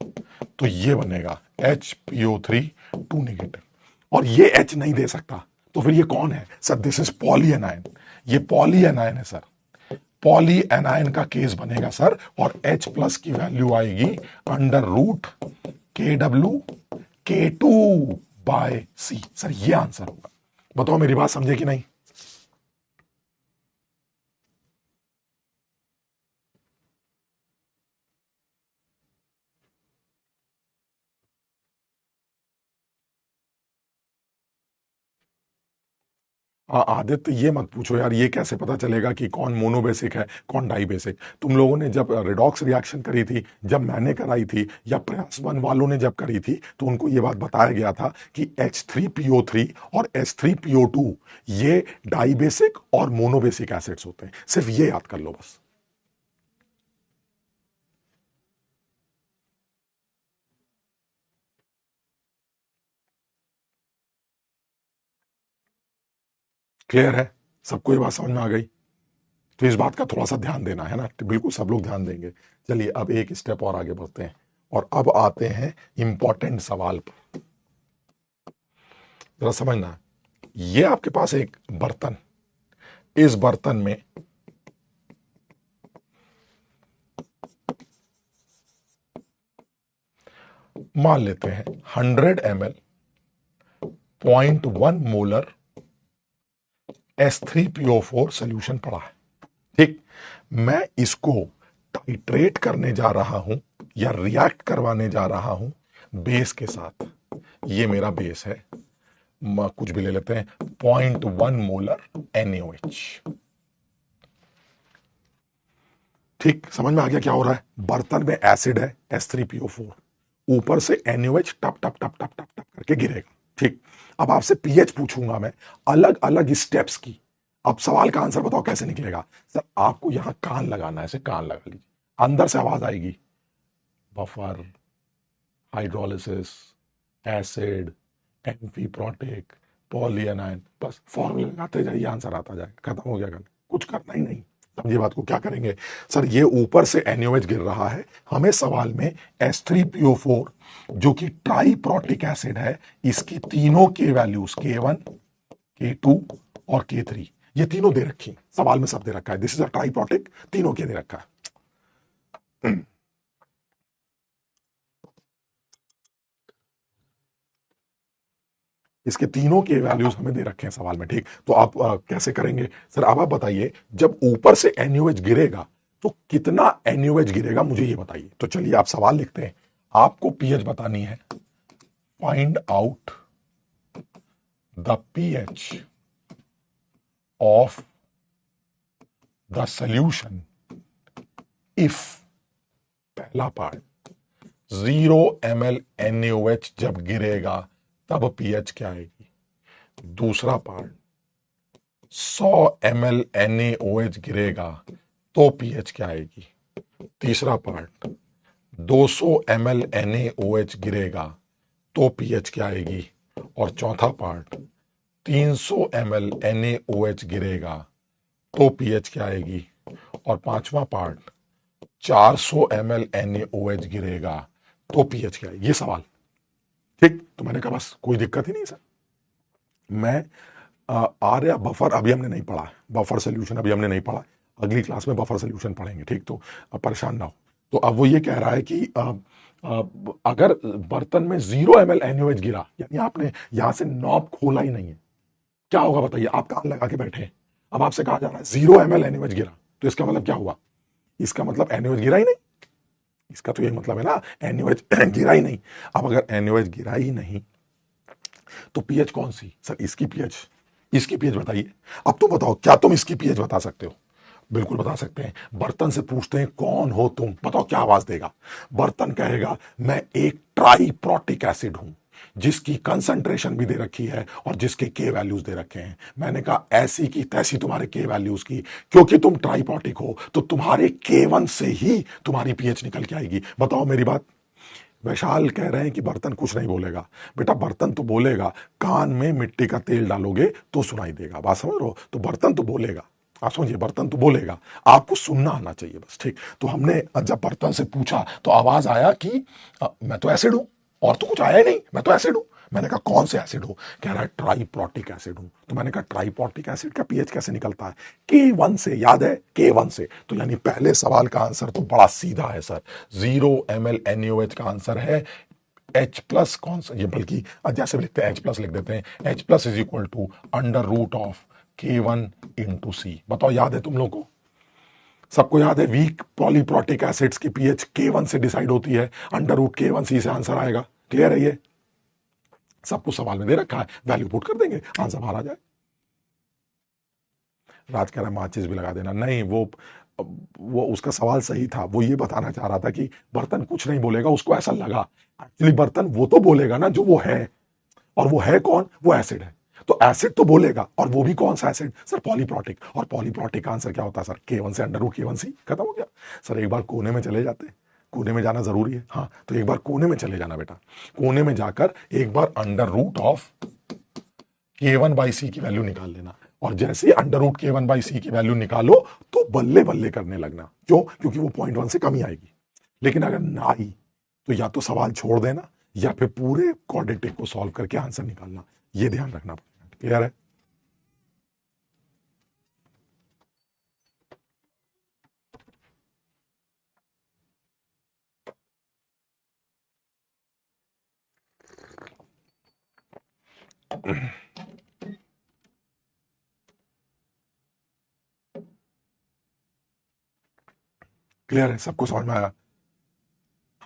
तो ये बनेगा HPO3 2 नेगेटिव, और ये H नहीं दे सकता, तो फिर ये कौन है सर? This is पॉलीएनायन। ये पॉलीएनायन है सर, पॉलीएनायन का केस बनेगा सर, और H प्लस की वैल्यू आएगी under root KW K2/C। Sir ये आंसर होगा। बताओ मेरी बात समझे कि नहीं? आदित्य ये मत पूछो यार, ये कैसे पता चलेगा कि कौन मोनोबेसिक है कौन डाइबेसिक? तुम लोगों ने जब रिडॉक्स रिएक्शन करी थी, जब मैंने कराई थी, या प्रयास वन वालों ने जब करी थी, तो उनको ये बात बताया गया था कि H3PO3 और H3PO2 ये डाइबेसिक और मोनोबेसिक एसिड्स होते हैं। सिर्फ ये याद कर लो बस। क्लियर है? सबको ये बात समझ में आ गई? तो इस बात का थोड़ा सा ध्यान देना है ना, तो बिल्कुल सब लोग ध्यान देंगे। चलिए अब एक स्टेप और आगे बढ़ते हैं, और अब आते हैं इंपॉर्टेंट सवाल पर। जरा समझना, ये आपके पास एक बर्तन, इस बर्तन में मान लेते हैं 100 ml 0.1 मोलर H3PO4 सोल्यूशन पड़ा है। ठीक, मैं इसको टाइट्रेट करने जा रहा हूं या रिएक्ट करवाने जा रहा हूं बेस के साथ। ये मेरा बेस है, कुछ भी ले लेते हैं 0.1 मोलर NaOH। ठीक, समझ में आ गया क्या हो रहा है? बर्तन में एसिड है H3PO4, ऊपर से NaOH टप टप टप टप टप टप करके गिरेगा। ठीक, अब आपसे पीएच पूछूंगा मैं अलग अलग स्टेप्स की। अब सवाल का आंसर बताओ कैसे निकलेगा? सर आपको यहां कान लगाना है, ऐसे कान लगा लीजिए, अंदर से आवाज आएगी बफर, हाइड्रोलिसिस, एसिड, एम्फीप्रोटिक, पॉलीएनायन, बस फॉर्मूला लगाते जाइए, आंसर आता जाएगा, खत्म हो गया गल, कुछ करना ही नहीं। समझिए बात को। क्या करेंगे सर? ये ऊपर से NaOH गिर रहा है, हमें सवाल में H3PO4 जो कि ट्राइप्रोटिक एसिड है, इसकी तीनों के वैल्यूज K1 K2 और K3 ये तीनों दे रखी, सवाल में सब दे रखा है। दिस इज अ ट्राइप्रोटिक, तीनों के दे रखा है। इसके तीनों के वैल्यूज हमें दे रखे हैं सवाल में। ठीक, तो आप कैसे करेंगे सर? अब आप बताइए, जब ऊपर से NaOH गिरेगा तो कितना NaOH गिरेगा, मुझे ये बताइए। तो चलिए आप सवाल लिखते हैं, आपको पीएच बतानी है। Find out the pH of the solution if, पहला पार्ट 0 ml NaOH जब गिरेगा तब pH क्या आएगी। दूसरा पार्ट 100 ml NaOH गिरेगा तो pH क्या आएगी। तीसरा पार्ट 200 ml NaOH गिरेगा तो pH क्या आएगी। और चौथा पार्ट 300 ml NaOH गिरेगा तो pH क्या आएगी। और पांचवा पार्ट 400 ml NaOH गिरेगा तो pH क्या आएगी। ये सवाल। ठीक, तो मैंने कहा बस कोई दिक्कत ही नहीं सर। मैं आर्या बफर अभी हमने नहीं पढ़ा, बफर सोल्यूशन अभी हमने नहीं पढ़ा, अगली क्लास में बफर सोल्यूशन पढ़ेंगे। ठीक, तो परेशान ना हो। तो अब वो ये कह रहा है कि अगर बर्तन में 0 ml NaOH गिरा, यानी आपने यहां से नॉब खोला ही नहीं है, क्या होगा बताइए? आप कान लगा के बैठे हैं, अब आपसे कहा जा रहा है 0 ml NaOH गिरा, तो इसका मतलब क्या हुआ? इसका मतलब NaOH गिरा ही नहीं। इसका तो यही मतलब है ना, NaOH गिरा ही नहीं। अब अगर NaOH गिरा ही नहीं तो पीएच कौन सी सर? इसकी पीएच, इसकी पीएच बताइए। अब तो बताओ, क्या तुम इसकी पीएच बता सकते हो? बिल्कुल बता सकते हैं। बर्तन से पूछते हैं कौन हो तुम, बताओ क्या आवाज देगा? बर्तन कहेगा मैं एक ट्राइप्रोटिक एसिड हूं, जिसकी कंसंट्रेशन भी दे रखी है और जिसके के वैल्यूज दे रखे हैं। मैंने कहा ऐसी की तैसी तुम्हारे के वैल्यूज की, क्योंकि तुम ट्राइप्रोटिक हो तो तुम्हारे K1 से ही तुम्हारी पीएच निकल के आएगी। बताओ मेरी बात। वैशाल कह रहे हैं कि बर्तन कुछ नहीं बोलेगा। बेटा बर्तन तो बोलेगा, कान में मिट्टी का तेल डालोगे तो सुनाई देगा। बात समझ रहे हो? तो बर्तन तो बोलेगा, आप समझिए, बर्तन तो बोलेगा, आपको सुनना आना चाहिए बस। ठीक, तो हमने जब बर्तन से पूछा तो आवाज आया कि मैं तो एसिड हूं, और तो कुछ आया ही नहीं, मैं तो एसिड हूं। मैंने कहा कौन से एसिड हो? कह रहा है ट्राइप्रोटिक एसिड हूं। तो मैंने कहा ट्राइप्रोटिक एसिड का पीएच कैसे निकलता है? K1 से, याद है K1 से। तो यानी पहले सवाल का आंसर तो बड़ा सीधा है सर, 0 ml NaOH का आंसर है H प्लस। कौन सा ये, बल्कि जैसे लिखते हैं H प्लस लिख देते हैं, H plus is equal to under root of K1 into C. बताओ याद है तुम लोग को? सबको याद है वीक पॉलीप्रोटिक एसिड्स की पीएच K1 से डिसाइड होती है, अंडर रूट K1 सी से आंसर आएगा। क्लियर है? ये सबको सवाल में दे रखा है, वैल्यू पुट कर देंगे, आंसर बाहर आ जाए। राज कह रहा है माचिस भी लगा देना। नहीं, वो उसका सवाल सही था, वो ये बताना चाह रहा था कि बर्तन कुछ नहीं बोलेगा, उसको ऐसा लगा। एक्चुअली बर्तन वो तो बोलेगा ना जो वो है, और वो है कौन? वो एसिड है। तो एसिड तो बोलेगा, और वो भी कौन सा एसिड सर? पॉलीप्रोटिक। और पॉलीप्रोटिक का आंसर क्या होता है सर? K1 से अंडर रूट K1 सी। खत्म हो गया सर। एक बार कोने में चले जाते हैं, कोने में जाना जरूरी है। हाँ, तो एक बार कोने में चले जाना बेटा, कोने में जाकर एक बार under root of K1 by C की वैल्यू निकाल लेना, और जैसे ही under root K1 by C की वैल्यू निकालो तो बल्ले बल्ले करने लगना। क्यों? क्योंकि वो 0.1 से कम ही आएगी। लेकिन अगर ना आई तो या तो सवाल छोड़ देना, या फिर पूरे क्वाड्रेटिक को सॉल्व करके आंसर निकालना। ये ध्यान रखना पड़ेगा। क्लियर है? क्लियर है? सबको समझ में आया?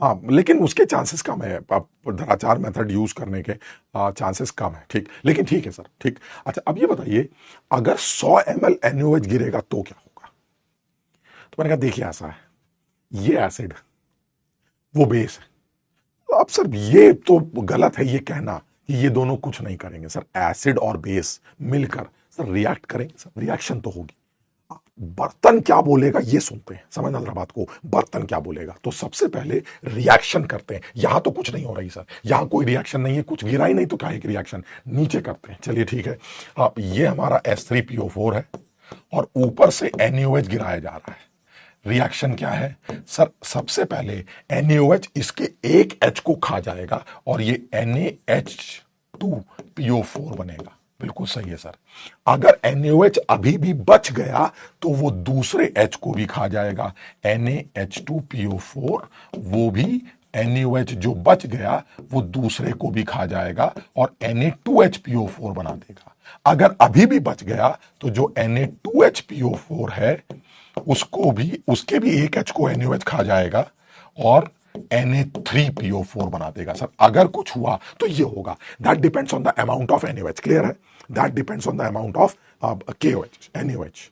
हाँ, लेकिन उसके चांसेस कम है, आप धराचार मेथड यूज करने के चांसेस कम है। ठीक, लेकिन ठीक है सर, ठीक। अच्छा, अब ये बताइए, अगर 100 ml NaOH गिरेगा तो क्या होगा? तो मैंने कहा देखिए ऐसा है, ये एसिड, वो बेस है। तो अब सर ये तो गलत है ये कहना कि ये दोनों कुछ नहीं करेंगे। सर एसिड और बेस मिलकर सर रिएक्ट करेंगे, सर रिएक्शन तो होगी। बर्तन क्या बोलेगा ये सुनते हैं, समझना जरा बात को। बर्तन क्या बोलेगा? तो सबसे पहले रिएक्शन करते हैं। यहां तो कुछ नहीं हो रही सर, यहां कोई रिएक्शन नहीं है, कुछ गिरा ही नहीं, तो क्या एक रिएक्शन नीचे करते हैं। चलिए ठीक है। अब ये हमारा H3PO4 है, और ऊपर से NaOH गिराया जा रहा है। रिएक्शन क्या है सर? सबसे पहले NaOH इसके एक H को खा जाएगा, और ये NaH2PO4 बनेगा। बिल्कुल सही है सर। अगर NaOH अभी भी बच गया तो वो दूसरे H को भी खा जाएगा, NaH2PO4। वो भी NaOH जो बच गया वो दूसरे को भी खा जाएगा और Na2HPO4 बना देगा। अगर अभी भी बच गया तो जो Na2HPO4 है उसको भी, उसके भी एक H को NaOH खा जाएगा और Na3PO4 बना देगा। सर अगर कुछ हुआ तो ये होगा। That depends on the amount of NaOH। Clear है? That depends on the amount of KOH, NaOH।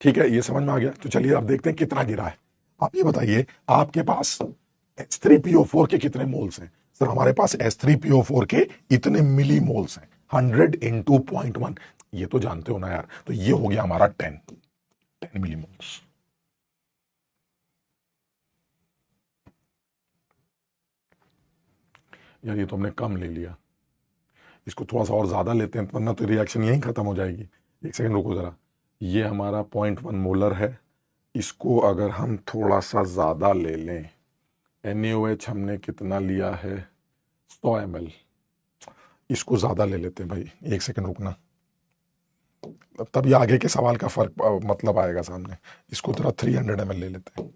ठीक है, ये समझ में आ गया। तो चलिए अब देखते हैं कितना गिरा है। आप ये बताइए, आपके पास H3PO4 के कितने मोल्स हैं? सर हमारे पास H3PO4 के इतने मिली मोल्स हैं, 100 इंटू 0.1। ये तो जानते हो ना यार। तो ये हो गया हमारा 10 मिली मोल्स। यार ये तो हमने कम ले लिया, इसको थोड़ा सा और ज्यादा लेते हैं, वरना तो रिएक्शन यहीं खत्म हो जाएगी। एक सेकंड रुको जरा। ये हमारा 0.1 मोलर है, इसको अगर हम थोड़ा सा ज्यादा ले लें, NaOH हमने कितना लिया है? 100 ml। इसको ज्यादा ले लेते हैं भाई, एक सेकंड रुकना, तभी आगे के सवाल का फर्क मतलब आएगा सामने। इसको थोड़ा 300 ml ले लेते हैं।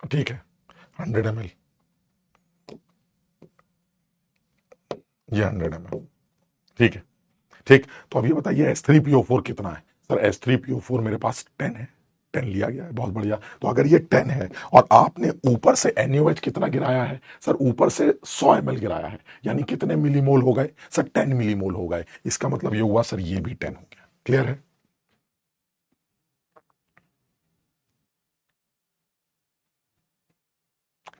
ठीक है, 100 ml, ये 100 ml, ठीक है। ठीक, तो अब ये बताइए H3PO4 कितना है? सर H3PO4 मेरे पास 10 है, 10 लिया गया है, बहुत बढ़िया। तो अगर ये 10 है और आपने ऊपर से NaOH कितना गिराया है? सर ऊपर से 100 ml गिराया है, यानी कितने मिलीमोल हो गए? सर 10 मिलीमोल हो गए। इसका मतलब ये हुआ सर ये भी 10 हो गया। क्लियर है?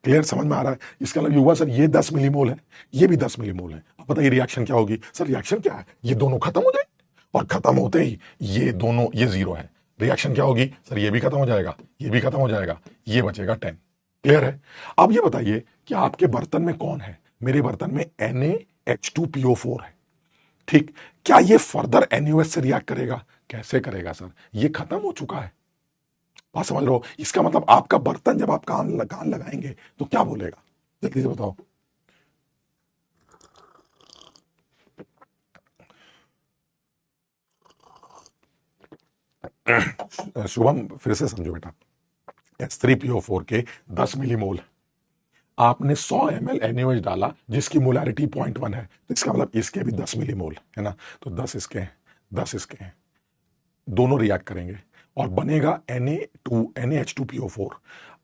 क्लियर, समझ में आ रहा है? इसका मतलब ये हुआ सर ये 10 मिलीमोल है, ये भी 10 मिलीमोल है। अब बताइए रिएक्शन क्या होगी? सर रिएक्शन क्या है? ये दोनों खत्म हो जाए और खत्म होते ही ये दोनों, ये जीरो है। रिएक्शन क्या होगी? सर ये भी खत्म हो जाएगा, ये भी खत्म हो जाएगा, ये बचेगा 10। क्लियर है? अब ये बताइए कि आपके बर्तन में कौन है? मेरे बर्तन में NaH2PO4 है। ठीक, क्या ये फर्दर NaOH से रिएक्ट करेगा? कैसे करेगा सर? ये खत्म हो चुका है। बात समझ रहे हो? इसका मतलब आपका बर्तन जब आप कान लगाएंगे तो क्या बोलेगा? जल्दी से बताओ। शुभम फिर से समझो बेटा, H3PO4 के 10 मिलीमोल, आपने 100 ml NaOH डाला जिसकी मोलैरिटी 0.1 है, तो इसका मतलब इसके भी 10 मिलीमोल है ना, तो 10 इसके हैं, 10 इसके हैं, दोनों रिएक्ट करेंगे और बनेगा NaH2PO4।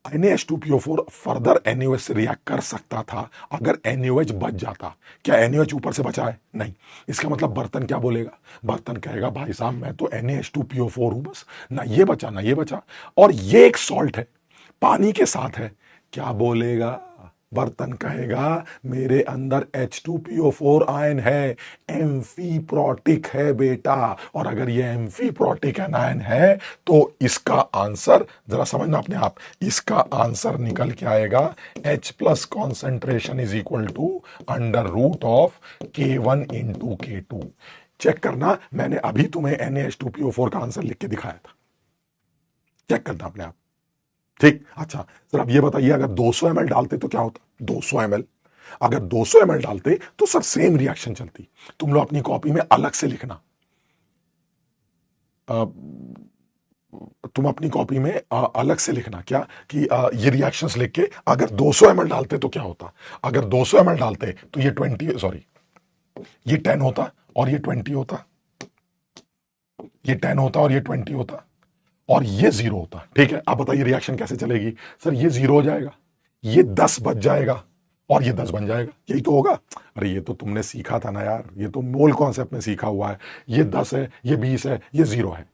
NaH2PO4 फर्दर NaOH से रिएक्ट कर सकता था अगर NaOH बच जाता। क्या NaOH ऊपर से बचा है? नहीं। इसका मतलब बर्तन क्या बोलेगा? बर्तन कहेगा भाई साहब मैं तो NaH2PO4 हूं, बस ना ये बचा ना ये बचा, और ये एक सॉल्ट है, पानी के साथ है। क्या बोलेगा? बर्तन कहेगा मेरे अंदर H2PO4 आयन है, एम्फीप्रोटिक है बेटा। और अगर ये एम्फीप्रोटिक आयन है तो इसका आंसर जरा समझना अपने आप, इसका आंसर निकल के आएगा H plus concentration is equal to under root of K1 into K2। Check करना, मैंने अभी तुम्हें NaH2PO4 का आंसर लिख के दिखाया था, चेक करना अपने आप। ठीक, अच्छा सर अब ये बताइए अगर 200 ml डालते तो क्या होता? 200 ml, अगर 200 ml डालते तो सर सेम रिएक्शन चलती। तुम लोग अपनी कॉपी में अलग से लिखना, तुम अपनी कॉपी में अलग से लिखना क्या कि ये रिएक्शंस लिख के अगर 200 ml डालते तो क्या होता? अगर 200 ml डालते तो ये 20, सॉरी ये 10 होता और ये 20 होता, ये 10 होता और ये 20 होता और ये 0 होता। ठीक है, अब बताइए रिएक्शन कैसे चलेगी? सर ये 0 हो जाएगा, ये 10 बच जाएगा और ये 10 बन जाएगा, यही तो होगा। अरे ये तो तुमने सीखा था ना यार, ये तो मोल कॉन्सेप्ट में सीखा हुआ है। ये 10 है, ये 20 है, ये 0 है,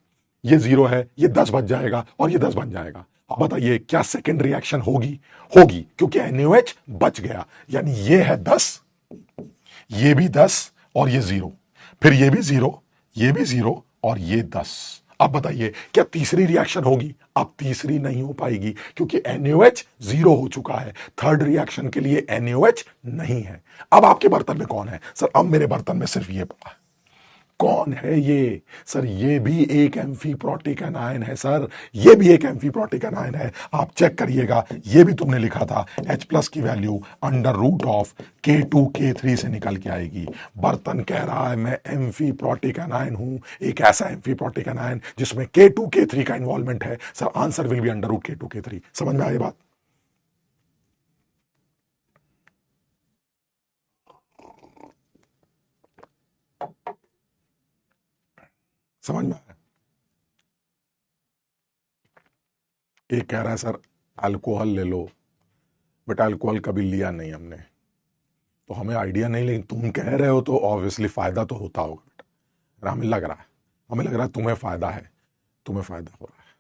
ये 0 है, ये 10 बच जाएगा और ये 10 बन जाएगा। अब बताइए क्या सेकेंड रिएक्शन होगी? होगी, क्योंकि NaOH बच गया, यानी ये है 10, ये भी 10 और ये 0, फिर ये भी 0, ये भी 0 और ये 10। अब बताइए क्या तीसरी रिएक्शन होगी? अब तीसरी नहीं हो पाएगी क्योंकि NaOH 0 हो चुका है, थर्ड रिएक्शन के लिए NaOH नहीं है। अब आपके बर्तन में कौन है? सर अब मेरे बर्तन में सिर्फ ये पड़ा है। कौन है ये? सर ये भी एक एम्फीप्रोटिक एनायन है सर, ये भी एक एम्फीप्रोटिक एनायन है। आप चेक करिएगा, ये भी तुमने लिखा था H प्लस की value under root of K2 K3 से निकल के आएगी। बर्तन कह रहा है मैं एम्फीप्रोटिक एनायन हूं, एक ऐसा एम्फीप्रोटिक एनायन जिसमें K2 K3 का इन्वॉल्वमेंट है। Sir answer will be under root K2 K3। समझ में आई बात? समझ में आया? एक कह रहा है सर अल्कोहल ले लो, बट अल्कोहल कभी लिया नहीं हमने, तो हमें आइडिया नहीं, लेकिन तुम कह रहे हो तो ऑब्वियसली फायदा तो होता होगा बेटा। हमें लग रहा है, हमें लग रहा है तुम्हें फायदा है, तुम्हें फायदा हो रहा है।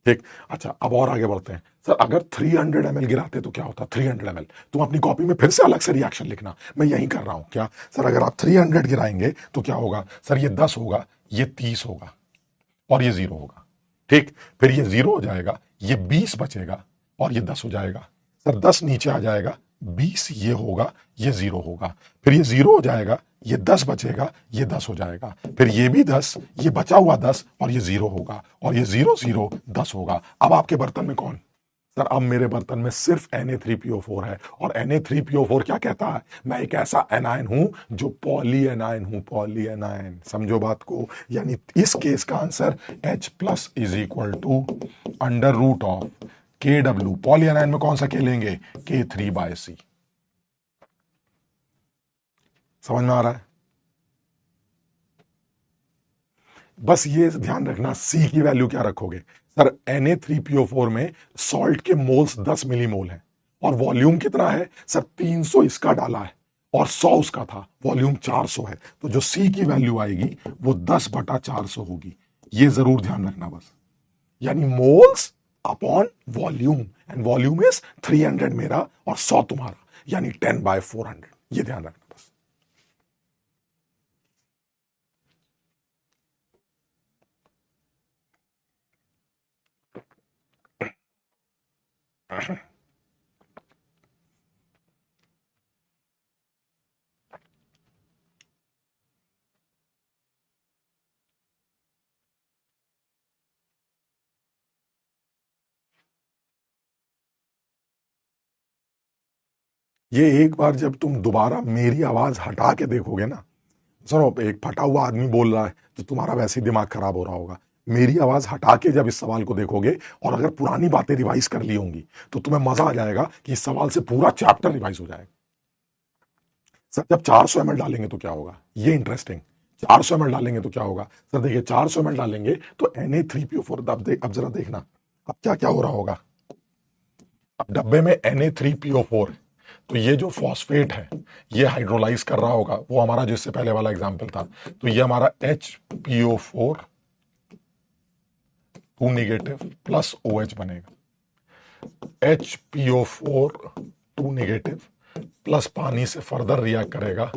ठीक, अच्छा अब और आगे बढ़ते हैं। सर अगर 300 ml गिराते तो क्या होता? 300 ml, तुम अपनी कॉपी में फिर से अलग से रिएक्शन लिखना, मैं यही कर रहा हूं क्या? सर अगर आप 300 गिराएंगे तो क्या होगा? सर ये 10 होगा, ये 30 होगा और ये 0 होगा। ठीक, फिर ये 0 हो जाएगा, ये 20 बचेगा और ये 10 हो जाएगा। सर 10 नीचे आ जाएगा, 20 ये होगा, ये 0 होगा, फिर ये 0 हो जाएगा, ये 10 बचेगा, ये 10 हो जाएगा, फिर ये भी 10, ये बचा हुआ 10 और ये 0 होगा और ये 0 0 10 होगा। अब आपके बर्तन में कौन? सर अब मेरे बर्तन में सिर्फ Na3PO4 है और Na3PO4 क्या कहता है? मैं एक ऐसा एनायन हूं जो पॉली एनायन हूं, पॉली एनायन। समझो बात को, यानी इस केस का answer H plus is equal to under root of K W, polyanion में कौन सा के लेंगे, K3/C। समझ में आ रहा है? बस ये ध्यान रखना, सी की वैल्यू क्या रखोगे सर, Na3PO4 में सॉल्ट के मोल्स 10 मिलीमोल है और वॉल्यूम कितना है सर, 300 इसका डाला है और 100 उसका था, वॉल्यूम 400 है, तो जो सी की वैल्यू आएगी वो 10/400 होगी। ये जरूर ध्यान रखना बस, यानी moles upon volume, and volume is 300 मेरा और 100 तुम्हारा, यानी 10/400। ये ध्यान रखना बस। ये एक बार जब तुम दोबारा मेरी आवाज हटा के देखोगे ना सर, एक फटा हुआ आदमी बोल रहा है तो तुम्हारा वैसे ही दिमाग खराब हो रहा होगा। मेरी आवाज हटा के जब इस सवाल को देखोगे और अगर पुरानी बातें रिवाइज कर ली होंगी तो तुम्हें मजा आ जाएगा कि इस सवाल से पूरा चैप्टर रिवाइज हो जाएगा। सर जब 400 ml डालेंगे तो क्या होगा, ये इंटरेस्टिंग, 400 ml डालेंगे तो क्या होगा सर, देखिए 400 ml डालेंगे तो Na3PO4, अब जरा देखना अब क्या क्या हो रहा होगा। अब डब्बे में Na3PO4, तो ये जो फॉस्फेट है ये हाइड्रोलाइज कर रहा होगा, वो हमारा जिससे पहले वाला एग्जांपल था, तो ये हमारा HPO4 2 नेगेटिव प्लस OH बनेगा। HPO4 2 नेगेटिव प्लस पानी से फर्दर रिएक्ट करेगा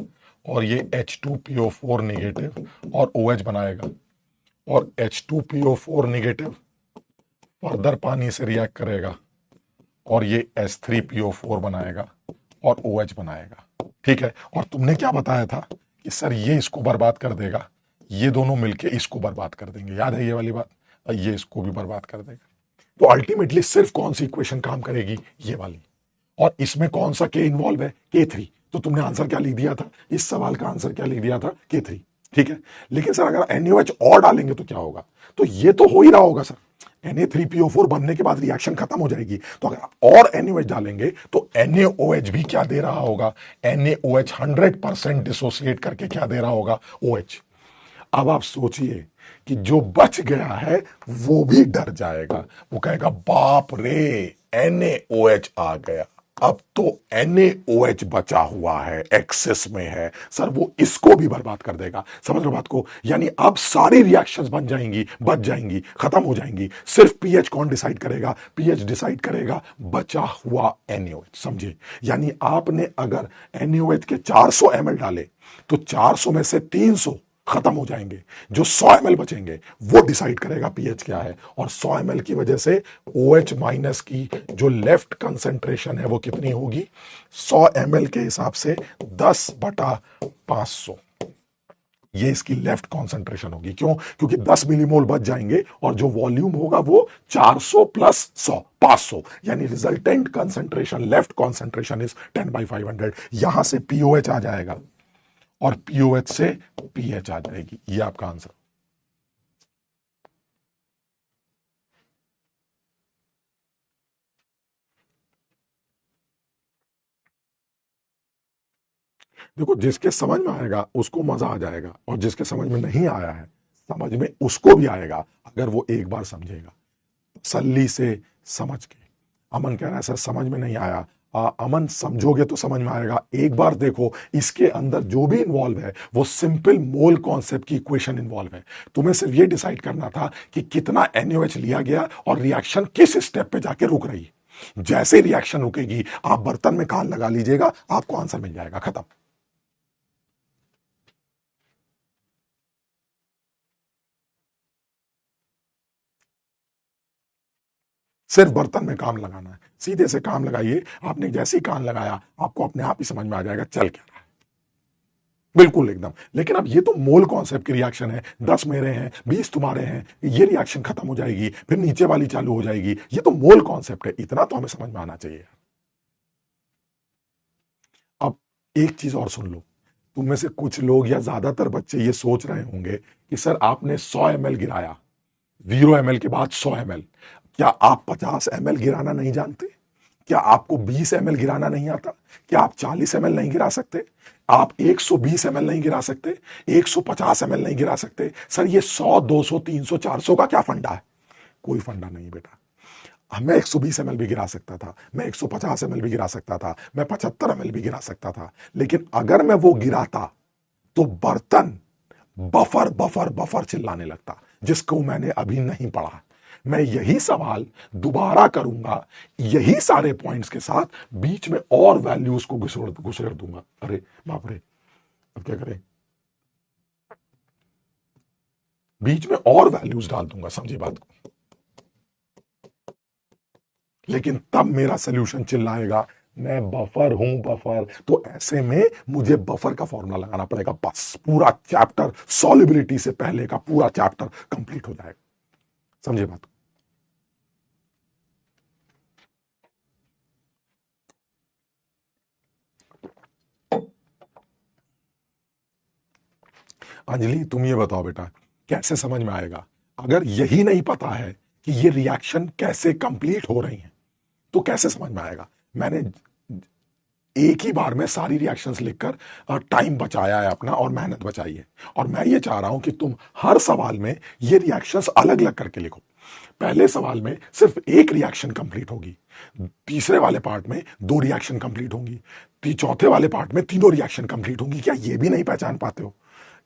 और ये H2PO4 नेगेटिव और OH बनाएगा, और H2PO4 नेगेटिव फर्दर पानी से रिएक्ट करेगा और ये H3PO4 बनाएगा और OH बनाएगा। ठीक है, और तुमने क्या बताया था कि सर ये इसको बर्बाद कर देगा, ये दोनों मिलके इसको बर्बाद कर देंगे, याद है ये वाली बात, ये इसको भी बर्बाद कर देगा। तो अल्टीमेटली सिर्फ कौन सी इक्वेशन काम करेगी, ये वाली, और इसमें कौन सा के इन्वॉल्व है, K3। तो तुमने आंसर क्या लिख दिया था, इस सवाल का आंसर क्या लिख दिया था, K3। ठीक है, लेकिन सर अगर NaOH और डालेंगे तो क्या होगा, तो ये तो हो ही रहा होगा सर, Na3PO4 बनने के बाद रिएक्शन खत्म हो जाएगी, तो अगर आप और NaOH डालेंगे तो NaOH भी क्या दे रहा होगा, NaOH 100% डिसोसिएट करके क्या दे रहा होगा, OH। अब आप सोचिए कि जो बच गया है वो भी डर जाएगा, वो कहेगा बाप रे NaOH आ गया, अब तो NaOH बचा हुआ है, एक्सेस में है सर, वो इसको भी बर्बाद कर देगा। समझ लो बात को, यानी अब सारी रिएक्शंस बन जाएंगी, बच जाएंगी, खत्म हो जाएंगी, सिर्फ पीएच कौन डिसाइड करेगा, पीएच डिसाइड करेगा बचा हुआ NaOH। समझे, यानी आपने अगर NaOH के 400 ml डाले तो 400 में से 300 खत्म हो जाएंगे, जो 100 ml बचेंगे वो डिसाइड करेगा पीएच क्या है, और 100 ml की वजह से OH माइनस की जो लेफ्ट कंसेंट्रेशन है वो कितनी होगी, 100 ml के हिसाब से 10/500, ये इसकी लेफ्ट कॉन्सेंट्रेशन होगी। क्यों, क्योंकि 10 मिलीमोल बच जाएंगे और जो वॉल्यूम होगा वो 400 प्लस 100 500, यानी resultant concentration, left concentration is 10/500। यहां से पीओएच आ जाएगा और पीओएच से पीएच आ जाएगी, ये आपका आंसर। देखो, जिसके समझ में आएगा उसको मजा आ जाएगा, और जिसके समझ में नहीं आया है समझ में उसको भी आएगा अगर वो एक बार समझेगा तसल्ली से समझ के। अमन कह रहा है सर समझ में नहीं आया, अमन समझोगे तो समझ में आएगा, एक बार देखो इसके अंदर जो भी इन्वॉल्व है वो सिंपल मोल कॉन्सेप्ट की इक्वेशन इन्वॉल्व है। तुम्हें सिर्फ ये डिसाइड करना था कि कितना NaOH लिया गया और रिएक्शन किस स्टेप पे जाके रुक रही है। जैसे रिएक्शन रुकेगी आप बर्तन में कान लगा लीजिएगा, आपको आंसर मिल जाएगा, खत्म। सिर्फ बर्तन में काम लगाना है, सीधे से काम लगाइए, आपने जैसे ही कान लगाया आपको अपने आप ही समझ में आ जाएगा चल क्या रहा है, बिल्कुल एकदम। लेकिन अब ये तो मोल कॉन्सेप्ट की रिएक्शन है, 10 मेरे हैं 20 तुम्हारे हैं, ये रिएक्शन खत्म हो जाएगी फिर नीचे वाली चालू हो जाएगी, ये तो मोल कॉन्सेप्ट है, इतना तो हमें समझ में आना चाहिए। अब एक चीज और सुन लो, तुम में से कुछ लोग या ज्यादातर बच्चे ये सोच रहे होंगे कि सर आपने 100 ml गिराया 0 ml के बाद 100 ml। क्या आप 50 ml गिराना नहीं जानते? क्या आपको 20 ml गिराना नहीं आता? क्या आप 40 ml नहीं गिरा सकते? आप 120 ml नहीं गिरा सकते? 150 ml नहीं गिरा सकते? सर ये 100, 200, 300, 400 का क्या फंडा है? कोई फंडा नहीं बेटा। मैं 120 ml भी गिरा सकता था, मैं 150 ml भी गिरा सकता था, मैं 75 ml भी गिरा सकता था, लेकिन अगर मैं वो गिराता तो बर्तन बफर बफर बफर चिल्लाने लगता, जिसको मैंने अभी नहीं पढ़ा। मैं यही सवाल दोबारा करूंगा, यही सारे पॉइंट्स के साथ, बीच में और वैल्यूज को घुसेड़ दूंगा। अरे बाप रे, अब क्या करें? बीच में और वैल्यूज डाल दूंगा, समझिए बात को। लेकिन तब मेरा सोल्यूशन चिल्लाएगा मैं बफर हूं बफर, तो ऐसे में मुझे बफर का फॉर्मूला लगाना पड़ेगा, बस पूरा चैप्टर सॉल्युबिलिटी से पहले का पूरा चैप्टर कंप्लीट हो जाएगा। समझे बात? अंजलि तुम ये बताओ बेटा, कैसे समझ में आएगा? अगर यही नहीं पता है कि ये रिएक्शन कैसे कंप्लीट हो रही हैं, तो कैसे समझ में आएगा? मैंने एक ही बार में सारी रिएक्शंस लिखकर टाइम बचाया है अपना और मेहनत बचाई है, और मैं ये चाह रहा हूं कि तुम हर सवाल में ये रिएक्शंस अलग अलग करके लिखो। पहले सवाल में सिर्फ एक रिएक्शन कंप्लीट होगी, तीसरे वाले पार्ट में 2 रिएक्शन कंप्लीट होंगी, चौथे वाले पार्ट में 3 रिएक्शन कंप्लीट होंगी। क्या ये भी नहीं पहचान पाते हो?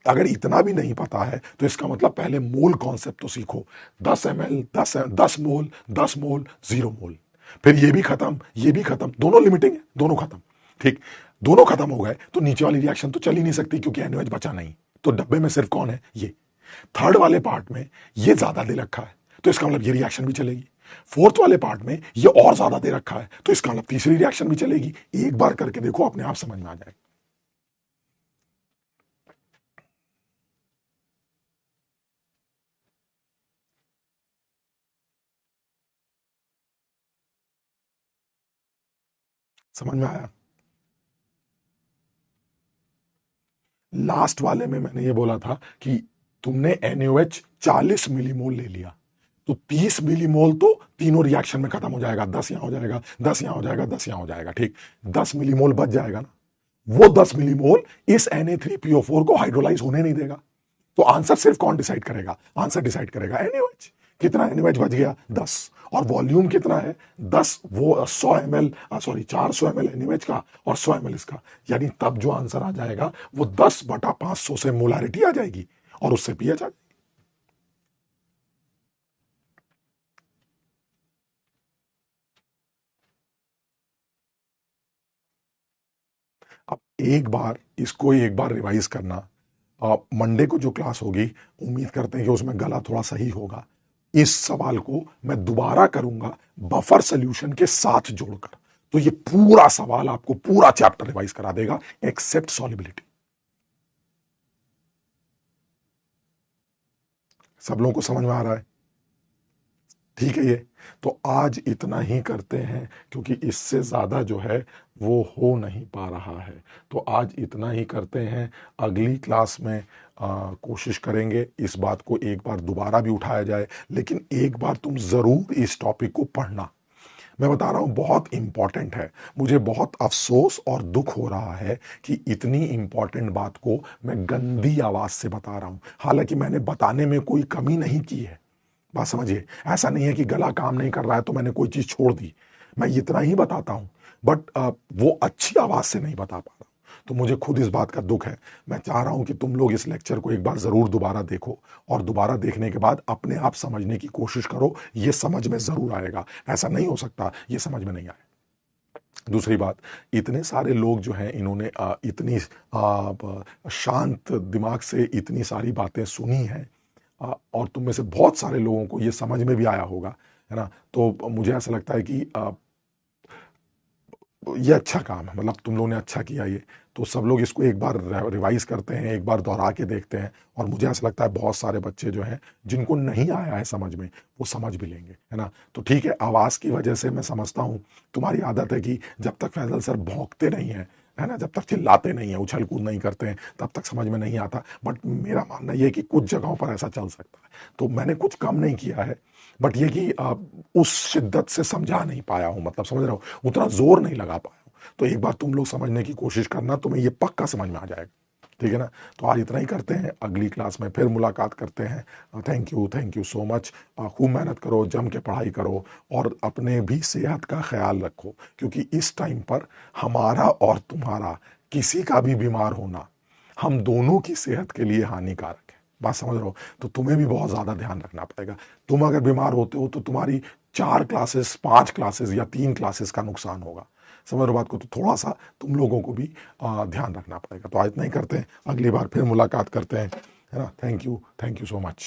अगर इतना भी नहीं पता है तो इसका मतलब पहले मोल कॉन्सेप्ट तो सीखो। 10 ml, 10 मोल, 10 मोल, 0 मोल, फिर ये भी खत्म, ये भी खत्म, दोनों लिमिटिंग है, दोनों खत्म। ठीक, दोनों खत्म हो गए तो नीचे वाली रिएक्शन तो चल ही नहीं सकती, क्योंकि एनओएच बचा नहीं, तो डब्बे में सिर्फ कौन है? ये। थर्ड वाले पार्ट में ये ज्यादा दे रखा है, तो इसका मतलब ये रिएक्शन भी चलेगी। फोर्थ वाले पार्ट में ये और ज्यादा दे रखा है, तो इसका मतलब तीसरी रिएक्शन भी चलेगी। एक बार करके देखो, अपने आप समझ में आ जाएगा। समझ में आया? लास्ट वाले में मैंने ये बोला था कि तुमने NaOH 40 मिलीमोल ले लिया, तो 30 मिलीमोल तो तीनों रिएक्शन में खत्म हो जाएगा। 10 यहां हो जाएगा, 10 यहां हो जाएगा, 10 यहां हो जाएगा। ठीक, 10 मिलीमोल बच जाएगा ना? वो 10 मिलीमोल इस Na3PO4 को हाइड्रोलाइज होने नहीं देगा। तो आंसर सिर्फ कौन डिसाइड करेगा? आंसर डिसाइड करेगा NaOH। कितना NaOH बच गया? 10। और वॉल्यूम कितना है? 10। वो 100 ml, सॉरी 400 ml NaOH का और 100 ml इसका, यानी तब जो आंसर आ जाएगा वो 10/500 से मोलारिटी आ जाएगी और उससे पिया जाएगा। अब एक बार इसको एक बार रिवाइज करना। मंडे को जो क्लास होगी, उम्मीद करते हैं कि उसमें गला थोड़ा सही होगा। इस सवाल को मैं दोबारा करूंगा बफर सोल्यूशन के साथ जोड़कर, तो ये पूरा सवाल आपको पूरा चैप्टर रिवाइज करा देगा, एक्सेप्ट सॉल्युबिलिटी। सब लोगों को समझ में आ रहा है? ठीक है। ये तो आज इतना ही करते हैं, क्योंकि इससे ज़्यादा जो है वो हो नहीं पा रहा है। तो आज इतना ही करते हैं। अगली क्लास में कोशिश करेंगे इस बात को एक बार दोबारा भी उठाया जाए, लेकिन एक बार तुम ज़रूर इस टॉपिक को पढ़ना। मैं बता रहा हूं, बहुत इंपॉर्टेंट है। मुझे बहुत अफसोस और दुख हो रहा है कि इतनी इंपॉर्टेंट बात को मैं गंदी आवाज से बता रहा हूं। हालांकि मैंने बताने में कोई कमी नहीं की है, बात समझिए। ऐसा नहीं है कि गला काम नहीं कर रहा है तो मैंने कोई चीज छोड़ दी। मैं इतना ही बताता हूं, बट वो अच्छी आवाज से नहीं बता पा रहा। तो मुझे खुद इस बात का दुख है। मैं चाह रहा हूं कि तुम लोग इस लेक्चर को एक बार जरूर दोबारा देखो, और दोबारा देखने के बाद अपने आप समझने की कोशिश करो। ये समझ में जरूर आएगा, ऐसा नहीं हो सकता ये समझ में नहीं आए। दूसरी बात, इतने सारे लोग जो हैं, इन्होंने इतनी शांत दिमाग से इतनी सारी बातें सुनी हैं, और तुम में से बहुत सारे लोगों को ये समझ में भी आया होगा, है ना? तो मुझे ऐसा लगता है कि ये अच्छा काम है, मतलब तुम लोगों ने अच्छा किया ये। तो सब लोग इसको एक बार रिवाइज करते हैं, एक बार दोहरा के देखते हैं, और मुझे ऐसा लगता है बहुत सारे बच्चे जो हैं जिनको नहीं आया है समझ में, वो समझ भी लेंगे, है ना? तो ठीक है, आवाज़ की वजह से मैं समझता हूँ तुम्हारी आदत है कि जब तक फैजल सर भौंकते नहीं हैं है ना, जब तक चिल्लाते नहीं है, उछल कूद नहीं करते हैं, तब तक समझ में नहीं आता। बट मेरा मानना ये है कि कुछ जगहों पर ऐसा चल सकता है। तो मैंने कुछ कम नहीं किया है, बट ये कि उस शिद्दत से समझा नहीं पाया हूं, मतलब समझ रहे हो, उतना जोर नहीं लगा पाया हूं। तो एक बार तुम लोग समझने की कोशिश करना, तुम्हें ये पक्का समझ में आ जाएगा, ठीक है ना। तो आज इतना ही करते हैं, अगली क्लास में फिर मुलाकात करते हैं। Thank you so much. खूब मेहनत करो, जम के पढ़ाई करो, और अपने भी सेहत का ख्याल रखो, क्योंकि इस टाइम पर हमारा और तुम्हारा किसी का भी बीमार होना हम दोनों की सेहत के लिए हानिकारक है। बात समझ रहे हो। तो तुम्हें भी बहुत ज़्यादा ध्यान रखना पड़ेगा। तुम अगर बीमार होते हो तो तुम्हारी 4 क्लासेस, 5 क्लासेस या 3 क्लासेस का नुकसान होगा। समझ रहे बात को। तो थोड़ा सा तुम लोगों को भी ध्यान रखना पड़ेगा। तो आज नहीं करते हैं, अगली बार फिर मुलाकात करते हैं, है ना। Thank you so much.